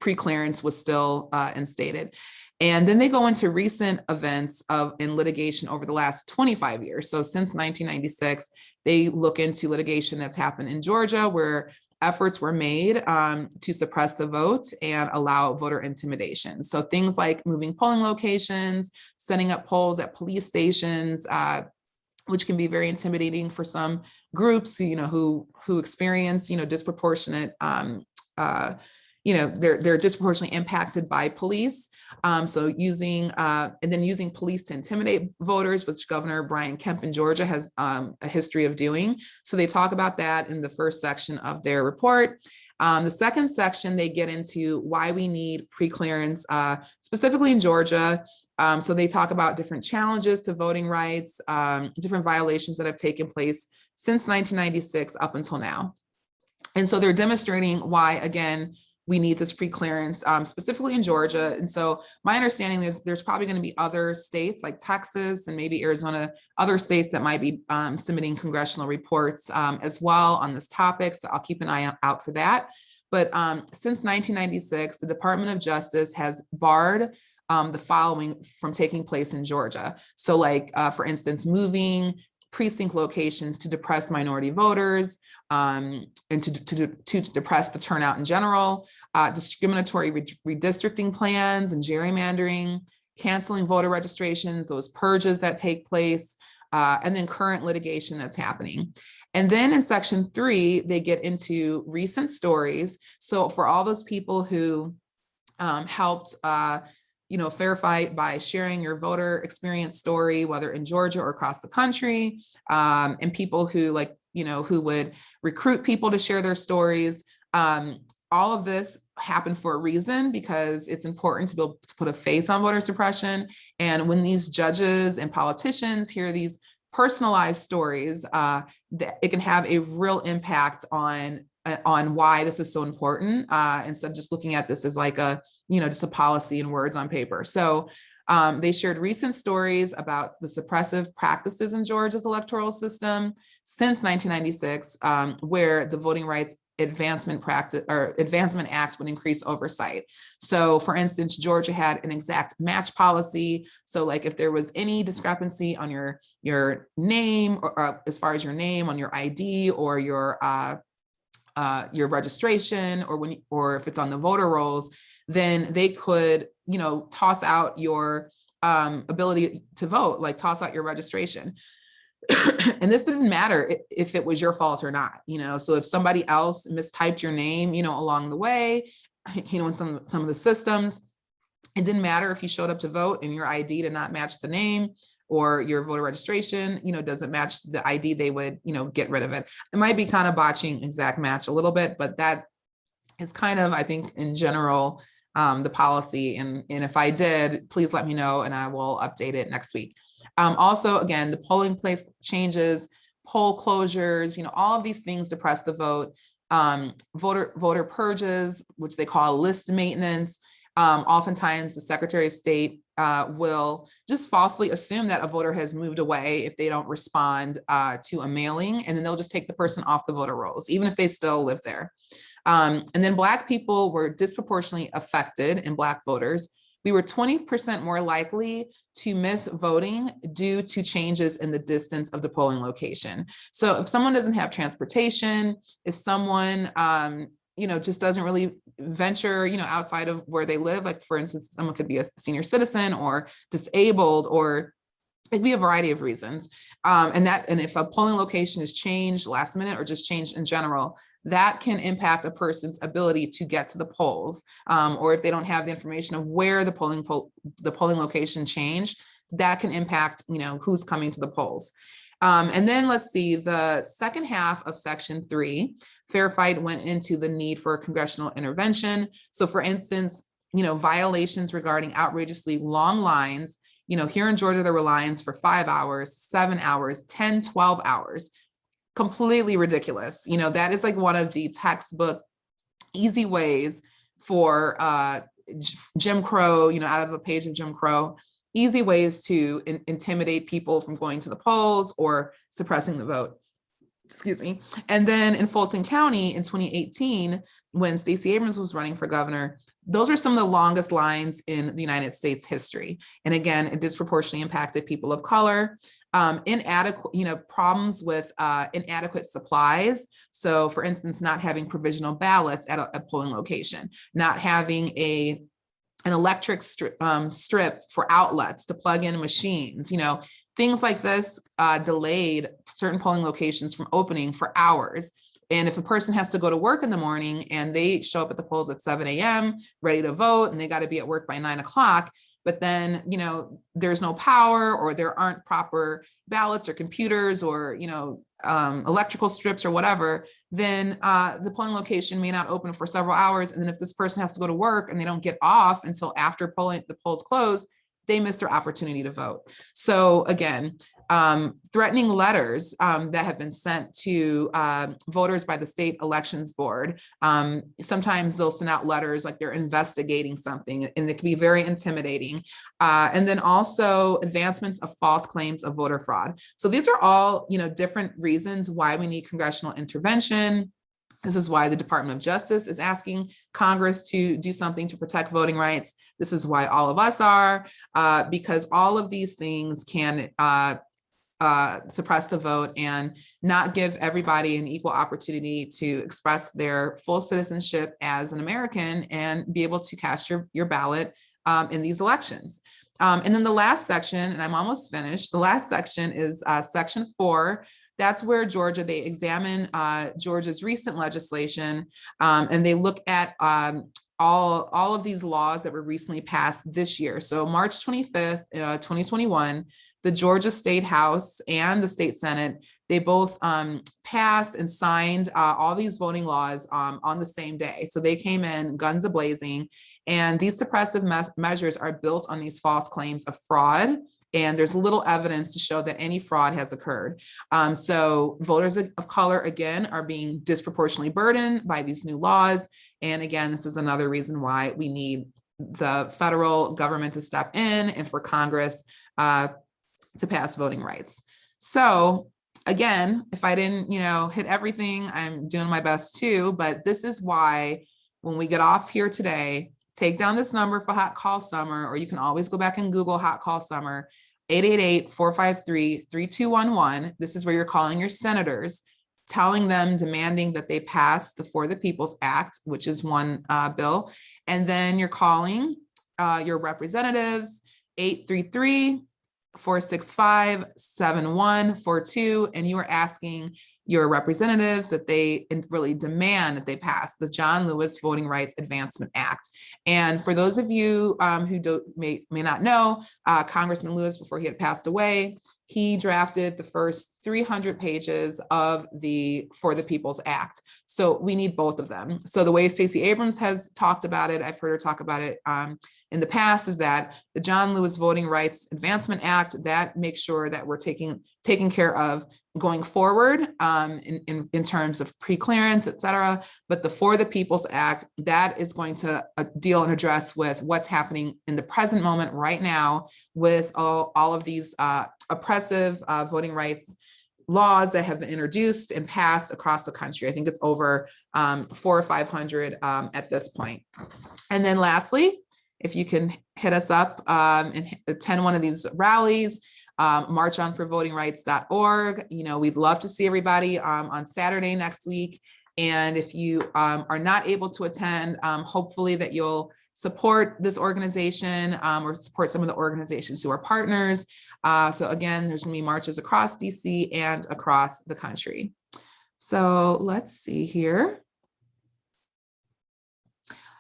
preclearance was still instated. And then they go into recent events in litigation over the last 25 years. So since 1996, they look into litigation that's happened in Georgia where efforts were made to suppress the vote and allow voter intimidation. So things like moving polling locations, setting up polls at police stations, which can be very intimidating for some groups, who experience, disproportionate, they're disproportionately impacted by police. So using police to intimidate voters, which Governor Brian Kemp in Georgia has a history of doing. So they talk about that in the first section of their report. The second section, they get into why we need preclearance, specifically in Georgia. So they talk about different challenges to voting rights, different violations that have taken place since 1996 up until now. And so they're demonstrating why, again, we need this preclearance, specifically in Georgia. And so my understanding is there's probably going to be other states like Texas and maybe Arizona, other states that might be submitting congressional reports as well on this topic. So I'll keep an eye out for that. but since 1996, the Department of Justice has barred the following from taking place in Georgia. So like, for instance, moving precinct locations to depress minority voters and to depress the turnout in general, discriminatory redistricting plans and gerrymandering, canceling voter registrations, those purges that take place, and then current litigation that's happening. And then in section 3, they get into recent stories. So for all those people who helped verify by sharing your voter experience story, whether in Georgia or across the country, and people who who would recruit people to share their stories. All of this happened for a reason, because it's important to be able to put a face on voter suppression. And when these judges and politicians hear these personalized stories, it can have a real impact on why this is so important, instead of just looking at this as like just a policy and words on paper. So they shared recent stories about the suppressive practices in Georgia's electoral system since 1996, where the Voting Rights Advancement Act would increase oversight. So for instance, Georgia had an exact match policy. So like if there was any discrepancy on your name, or as far as your name on your ID or your registration, or if it's on the voter rolls, then they could, toss out your ability to vote, like toss out your registration. And this didn't matter if it was your fault or not, so if somebody else mistyped your name, along the way, in some of the systems, it didn't matter if you showed up to vote and your ID did not match the name, or your voter registration, doesn't match the ID, they would, get rid of it. It might be kind of botching exact match a little bit, but that is kind of, I think, in general, the policy. And if I did, please let me know and I will update it next week. Also, again, the polling place changes, poll closures, all of these things depress the vote. Voter purges, which they call list maintenance. Oftentimes the Secretary of State will just falsely assume that a voter has moved away if they don't respond to a mailing, and then they'll just take the person off the voter rolls, even if they still live there. And then Black people were disproportionately affected, and Black voters. We were 20% more likely to miss voting due to changes in the distance of the polling location. So if someone doesn't have transportation, if someone just doesn't really venture, outside of where they live, like for instance, someone could be a senior citizen or disabled, or it'd be a variety of reasons. And if a polling location is changed last minute or just changed in general, that can impact a person's ability to get to the polls. Or if they don't have the information of where the polling location changed, that can impact, who's coming to the polls. And then let's see, the second half of section 3, Fair Fight went into the need for congressional intervention. So for instance, violations regarding outrageously long lines. Here in Georgia, there were lines for 5 hours, 7 hours, 10, 12 hours. Completely ridiculous. That is like one of the textbook easy ways for Jim Crow, out of a page of Jim Crow, easy ways to intimidate people from going to the polls or suppressing the vote. Excuse me. And then in Fulton County in 2018, when Stacey Abrams was running for governor, those are some of the longest lines in the United States history. And again, it disproportionately impacted people of color. Inadequate, problems with inadequate supplies. So for instance, not having provisional ballots at a polling location, not having an electric strip for outlets to plug in machines, things like this delayed certain polling locations from opening for hours. And if a person has to go to work in the morning and they show up at the polls at 7 a.m. ready to vote, and they got to be at work by 9 o'clock, but then, there's no power, or there aren't proper ballots or computers or, electrical strips or whatever, then the polling location may not open for several hours. And then if this person has to go to work and they don't get off until after the polls close, they miss their opportunity to vote. So again, threatening letters that have been sent to voters by the state elections board. Sometimes they'll send out letters like they're investigating something, and it can be very intimidating. And then also advancements of false claims of voter fraud. So these are all, different reasons why we need congressional intervention. This is why the Department of Justice is asking Congress to do something to protect voting rights. This is why all of us are, because all of these things can suppress the vote and not give everybody an equal opportunity to express their full citizenship as an American and be able to cast your ballot in these elections. And then the last section, and I'm almost finished, the last section is section 4. That's where Georgia, they examine Georgia's recent legislation, and they look at all of these laws that were recently passed this year. So March 25th, 2021, the Georgia State House and the State Senate, they both passed and signed all these voting laws on the same day. So they came in guns a-blazing, and these suppressive measures are built on these false claims of fraud. And there's little evidence to show that any fraud has occurred. So voters of color, again, are being disproportionately burdened by these new laws. And again, this is another reason why we need the federal government to step in and for Congress to pass voting rights. So again, if I didn't, hit everything, I'm doing my best too, but this is why when we get off here today, take down this number for Hot Call Summer, or you can always go back and Google Hot Call Summer, 888-453-3211. This is where you're calling your senators, telling them, demanding that they pass the For the People's Act, which is one bill. And then you're calling your representatives, 833-465-7142, and you are asking your representatives that they really demand that they pass the John Lewis Voting Rights Advancement Act. And for those of you who may not know, Congressman Lewis, before he had passed away, he drafted the first 300 pages of the For the People's Act. So we need both of them. So the way Stacey Abrams has talked about it, I've heard her talk about it in the past, is that the John Lewis Voting Rights Advancement Act, that makes sure that we're taking care of going forward in terms of pre-clearance, et cetera. But the For the People's Act, that is going to deal and address with what's happening in the present moment right now with all of these oppressive voting rights laws that have been introduced and passed across the country. I think it's over 400 or 500 at this point. And then lastly, if you can hit us up and attend one of these rallies, marchonforvotingrights.org. We'd love to see everybody on Saturday next week. And if you are not able to attend, hopefully that you'll support this organization or support some of the organizations who are partners. So again, there's gonna be marches across DC and across the country. So let's see here.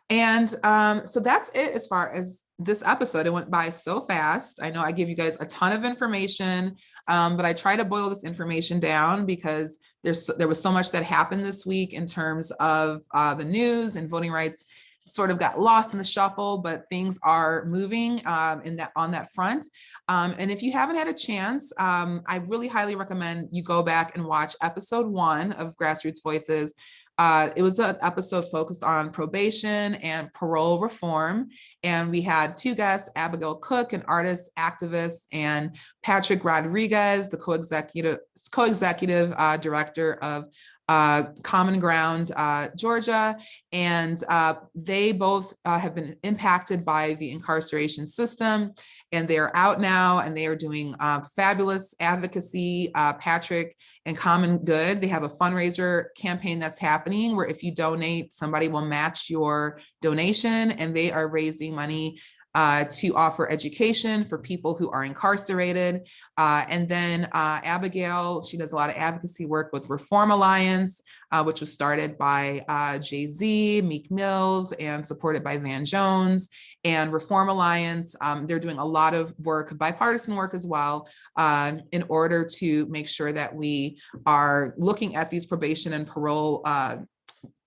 And so that's it as far as this episode. It went by so fast. I know I give you guys a ton of information, but I try to boil this information down because there was so much that happened this week in terms of the news, and voting rights sort of got lost in the shuffle, but things are moving on that front. And if you haven't had a chance, I really highly recommend you go back and watch episode 1 of Grassroots Voices. It was an episode focused on probation and parole reform. And we had 2 guests, Abigail Cook, an artist, activist, and Patrick Rodriguez, the co-executive director of Common Ground, Georgia. And they both have been impacted by the incarceration system, and they are out now and they are doing fabulous advocacy. Patrick and Common Good, they have a fundraiser campaign that's happening where if you donate, somebody will match your donation, and they are raising money to offer education for people who are incarcerated. And then Abigail, she does a lot of advocacy work with Reform Alliance, which was started by Jay-Z, Meek Mills, and supported by Van Jones. And Reform Alliance, they're doing a lot of work, bipartisan work as well, in order to make sure that we are looking at these probation and parole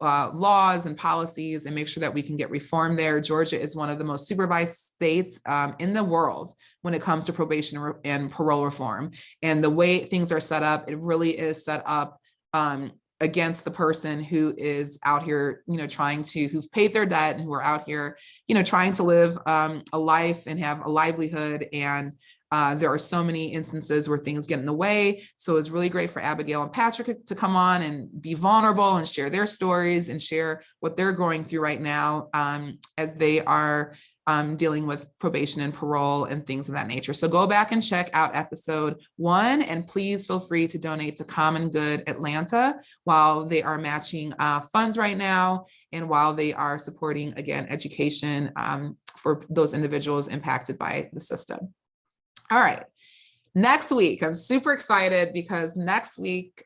laws and policies and make sure that we can get reform there. Georgia is one of the most supervised states in the world when it comes to probation and parole reform. And the way things are set up, it really is set up against the person who is out here, who've paid their debt and who are out here, trying to live a life and have a livelihood and There are so many instances where things get in the way. So it's really great for Abigail and Patrick to come on and be vulnerable and share their stories and share what they're going through right now as they are dealing with probation and parole and things of that nature. So go back and check out episode 1, and please feel free to donate to Common Good Atlanta while they are matching funds right now, and while they are supporting, again, education for those individuals impacted by the system. All right, next week, I'm super excited because next week,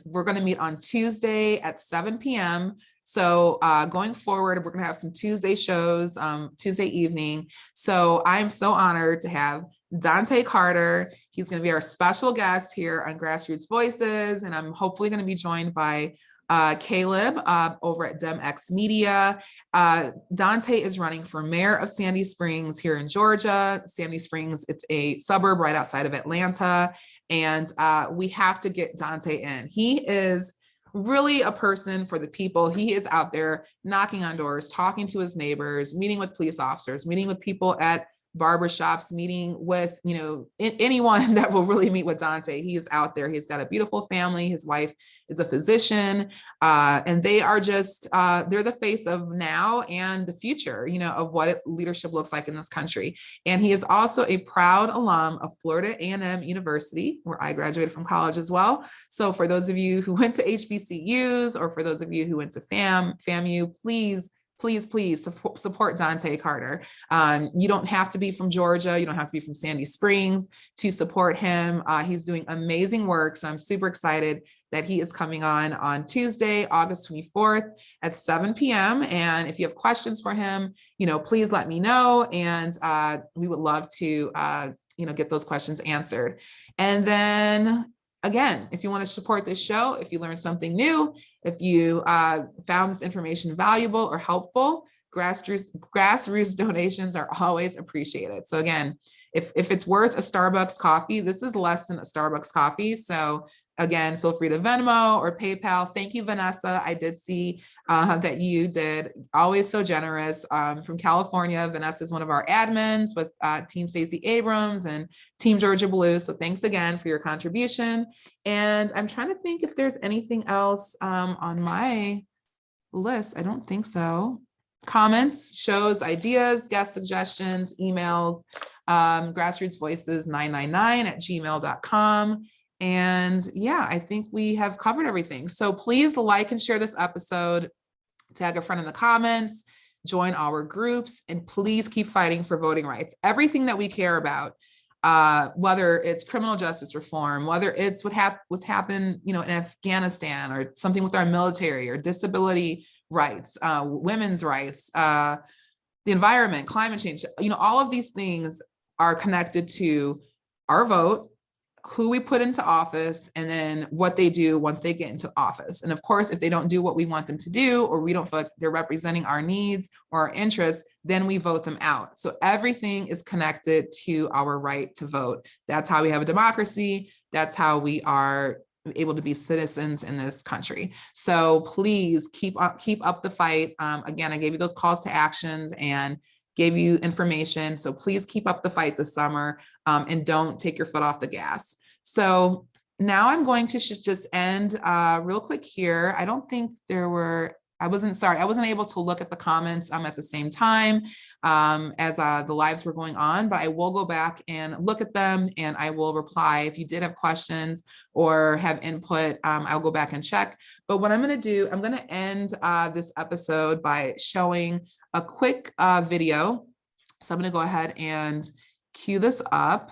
we're going to meet on Tuesday at 7 p.m. So going forward, we're going to have some Tuesday shows, Tuesday evening. So I'm so honored to have Dante Carter. He's going to be our special guest here on Grassroots Voices, and I'm hopefully going to be joined by Caleb over at DemX Media. Dante is running for mayor of Sandy Springs here in Georgia. Sandy Springs, it's a suburb right outside of Atlanta, and we have to get Dante in. He is really a person for the people. He is out there knocking on doors, talking to his neighbors, meeting with police officers, meeting with people at barbershops, meeting with, anyone that will really meet with Dante. He is out there. He's got a beautiful family. His wife is a physician, and they are just, they're the face of now and the future, of what leadership looks like in this country. And he is also a proud alum of Florida A&M University, where I graduated from college as well. So for those of you who went to HBCUs, or for those of you who went to FAMU, please support Dante Carter. You don't have to be from Georgia. You don't have to be from Sandy Springs to support him. He's doing amazing work. So I'm super excited that he is coming on Tuesday, August 24th at 7 p.m. And if you have questions for him, please let me know. And we would love to, get those questions answered. And then again, if you want to support this show, if you learned something new, if you found this information valuable or helpful, grassroots donations are always appreciated. So again, if it's worth a Starbucks coffee, this is less than a Starbucks coffee. So again, feel free to Venmo or PayPal. Thank you, Vanessa. I did see that you did. Always so generous. From California, Vanessa is one of our admins with Team Stacey Abrams and Team Georgia Blue. So thanks again for your contribution. And I'm trying to think if there's anything else on my list. I don't think so. Comments, shows, ideas, guest suggestions, emails, grassrootsvoices999@gmail.com. And yeah, I think we have covered everything. So please like and share this episode, tag a friend in the comments, join our groups, and please keep fighting for voting rights. Everything that we care about, whether it's criminal justice reform, whether it's what's happened, in Afghanistan, or something with our military, or disability rights, women's rights, the environment, climate change, all of these things are connected to our vote, who we put into office, and then what they do once they get into office. And of course, if they don't do what we want them to do, or we don't feel like they're representing our needs or our interests, then we vote them out. So everything is connected to our right to vote. That's how we have a democracy. That's how we are able to be citizens in this country. So please keep up the fight. Again, I gave you those calls to actions and gave you information. So please keep up the fight this summer, and don't take your foot off the gas. So now I'm going to just end real quick here. I don't think I wasn't able to look at the comments at the same time as the lives were going on, but I will go back and look at them, and I will reply. If you did have questions or have input, I'll go back and check. But what I'm going to do, I'm going to end this episode by showing a quick video. So I'm going to go ahead and cue this up.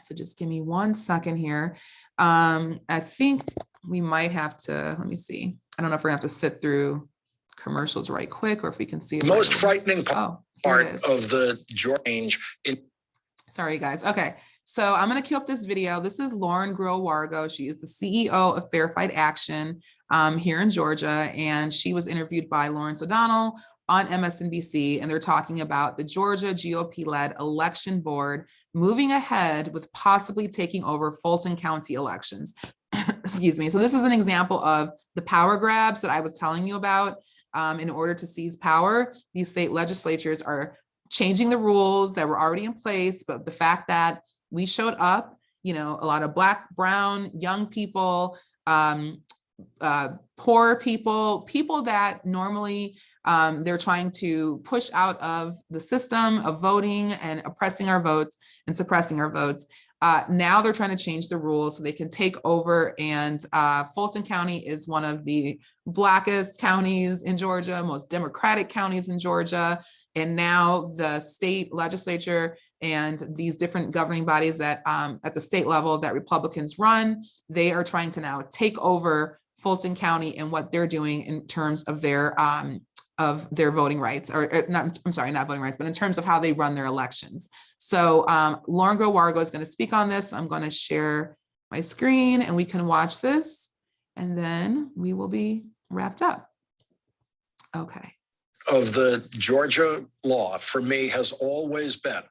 So just give me 1 second here. I think we might have to, let me see. I don't know if we're gonna have to sit through commercials right quick, or if we can see. Most frightening part of the range. Sorry, guys. Okay. So I'm going to cue up this video. This is Lauren Grill-Wargo. She is the CEO of Fair Fight Action here in Georgia. And she was interviewed by Lawrence O'Donnell on MSNBC. And they're talking about the Georgia GOP-led election board moving ahead with possibly taking over Fulton County elections. Excuse me. So this is an example of the power grabs that I was telling you about. In order to seize power, these state legislatures are changing the rules that were already in place, but the fact that we showed up, you know, a lot of Black, brown, young people, poor people that normally they're trying to push out of the system of voting and oppressing our votes and suppressing our votes. Now they're trying to change the rules so they can take over. And Fulton County is one of the Blackest counties in Georgia, most Democratic counties in Georgia. And now the state legislature and these different governing bodies that at the state level that Republicans run, they are trying to now take over Fulton County and what they're doing in terms of their voting rights, or not, I'm sorry, not voting rights, but in terms of how they run their elections. So Lauren Growargo is going to speak on this. I'm going to share my screen and we can watch this and then we will be wrapped up. Okay. Of the Georgia law for me has always been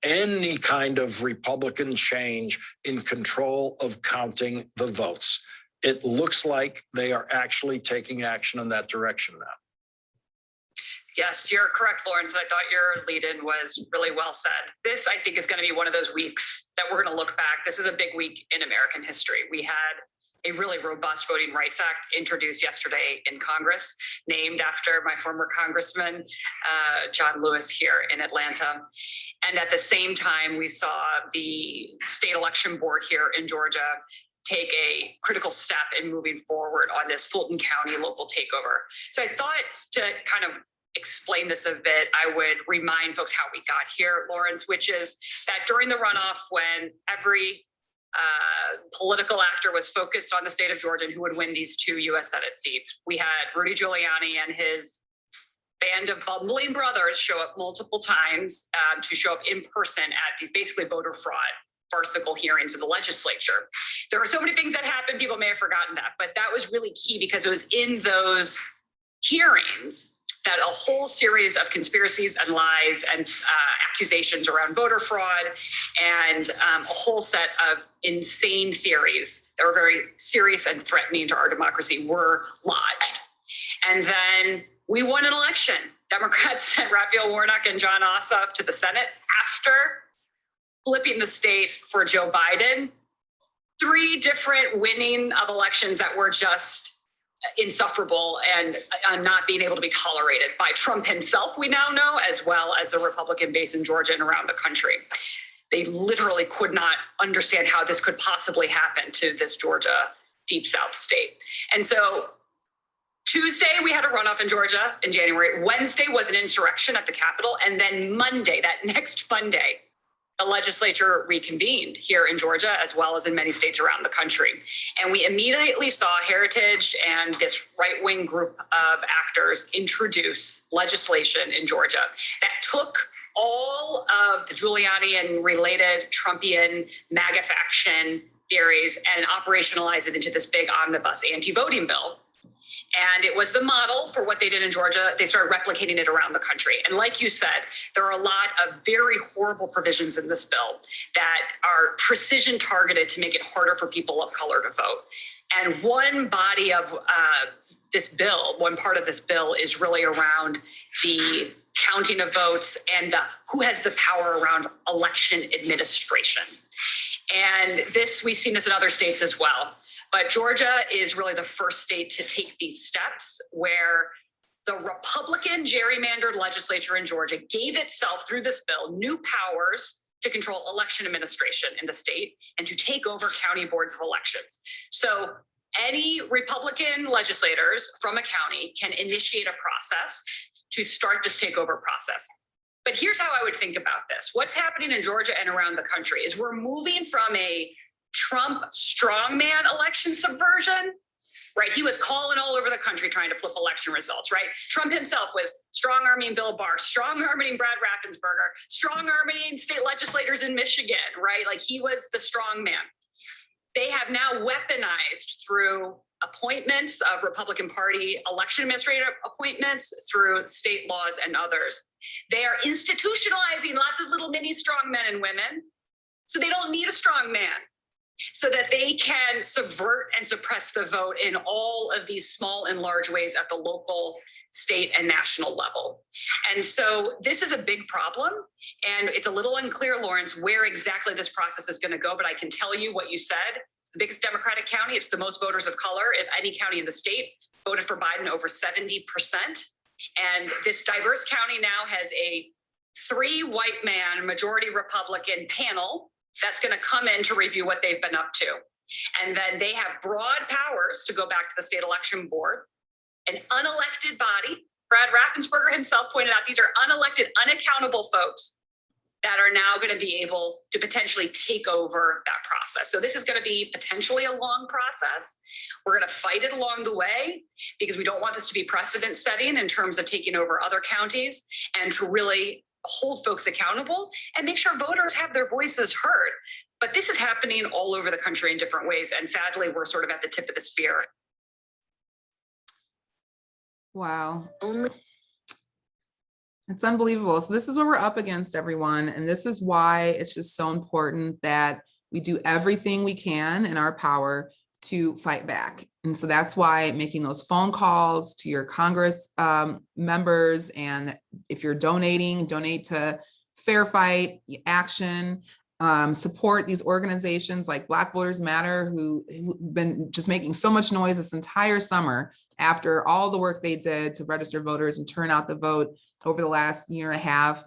any kind of Republican change in control of counting the votes. It looks like they are actually taking action in that direction now. Yes, you're correct, Lawrence. I thought your lead-in was really well said. This, I think, is going to be one of those weeks that we're going to look back. This is a big week in American history. We had a really robust Voting Rights Act introduced yesterday in Congress, named after my former congressman, John Lewis here in Atlanta. And at the same time, we saw the state election board here in Georgia take a critical step in moving forward on this Fulton County local takeover. So I thought to kind of explain this a bit, I would remind folks how we got here, Lawrence, which is that during the runoff, when every political actor was focused on the state of Georgia and who would win these 2 U.S. Senate seats, we had Rudy Giuliani and his band of bumbling brothers show up multiple times to show up in person at these basically voter fraud farcical hearings in the legislature. There were so many things that happened, people may have forgotten that, but that was really key because it was in those hearings that a whole series of conspiracies and lies and accusations around voter fraud and a whole set of insane theories that were very serious and threatening to our democracy were lodged. And then we won an election. Democrats sent Raphael Warnock and John Ossoff to the Senate after flipping the state for Joe Biden. 3 different winning of elections that were just insufferable and not being able to be tolerated by Trump himself, we now know, as well as the Republican base in Georgia and around the country. They literally could not understand how this could possibly happen to this Georgia deep South state. And so Tuesday, we had a runoff in Georgia in January. Wednesday was an insurrection at the Capitol. And then Monday, that next Monday, the legislature reconvened here in Georgia, as well as in many states around the country. And we immediately saw Heritage and this right-wing group of actors introduce legislation in Georgia that took all of the Giuliani and related Trumpian MAGA faction theories and operationalized it into this big omnibus anti-voting bill. And it was the model for what they did in Georgia. They started replicating it around the country. And like you said, there are a lot of very horrible provisions in this bill that are precision targeted to make it harder for people of color to vote. And one body of this bill, one part of this bill is really around the counting of votes and who has the power around election administration. And this, we've seen this in other states as well. But Georgia is really the first state to take these steps where the Republican gerrymandered legislature in Georgia gave itself, through this bill, new powers to control election administration in the state and to take over county boards of elections. So any Republican legislators from a county can initiate a process to start this takeover process. But here's how I would think about this. What's happening in Georgia and around the country is we're moving from a Trump strongman election subversion, right? He was calling all over the country trying to flip election results, right? Trump himself was strong-arming Bill Barr, strong-arming Brad Raffensperger, strong-arming state legislators in Michigan, right? Like he was the strongman. They have now weaponized through appointments of Republican Party election administrator appointments through state laws and others. They are institutionalizing lots of little mini strongmen and women, so they don't need a strong man, so that they can subvert and suppress the vote in all of these small and large ways at the local, state and national level. And so this is a big problem, and it's a little unclear, Lawrence, where exactly this process is going to go, but I can tell you what you said. It's the biggest Democratic county. It's the most voters of color in any county in the state. Voted for Biden over 70%. And this diverse county now has a 3 white man, majority Republican panel that's going to come in to review what they've been up to. And then they have broad powers to go back to the state election board, an unelected body. Brad Raffensperger himself pointed out these are unelected, unaccountable folks that are now going to be able to potentially take over that process. So this is going to be potentially a long process. We're going to fight it along the way because we don't want this to be precedent setting in terms of taking over other counties, and to really hold folks accountable and make sure voters have their voices heard. But this is happening all over the country in different ways. And sadly, we're sort of at the tip of the spear. Wow. It's unbelievable. So this is what we're up against, everyone. And this is why it's just so important that we do everything we can in our power to fight back. And so that's why making those phone calls to your Congress members, and if you're donating, donate to Fair Fight, Action, support these organizations like Black Voters Matter, who've been just making so much noise this entire summer after all the work they did to register voters and turn out the vote over the last year and a half,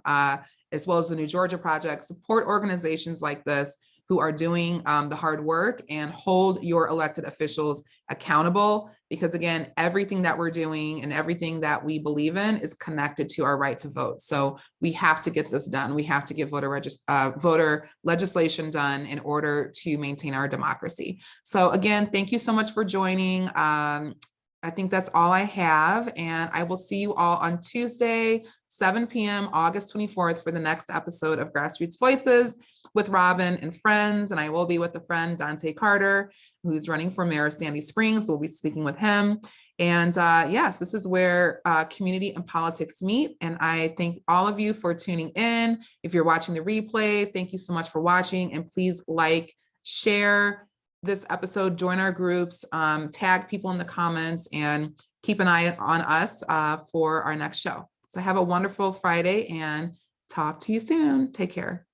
as well as the New Georgia Project. Support organizations like this who are doing the hard work, and hold your elected officials accountable, because again, everything that we're doing and everything that we believe in is connected to our right to vote. So we have to get this done. We have to get voter legislation done in order to maintain our democracy. So again, thank you so much for joining. I think that's all I have, and I will see you all on Tuesday, 7 p.m., August 24th, for the next episode of Grassroots Voices with Robin and friends. And I will be with a friend, Dante Carter, who's running for mayor of Sandy Springs. We'll be speaking with him. And yes, this is where community and politics meet. And I thank all of you for tuning in. If you're watching the replay, thank you so much for watching. And please like, share this episode, join our groups, tag people in the comments, and keep an eye on us for our next show. So have a wonderful Friday, and talk to you soon. Take care.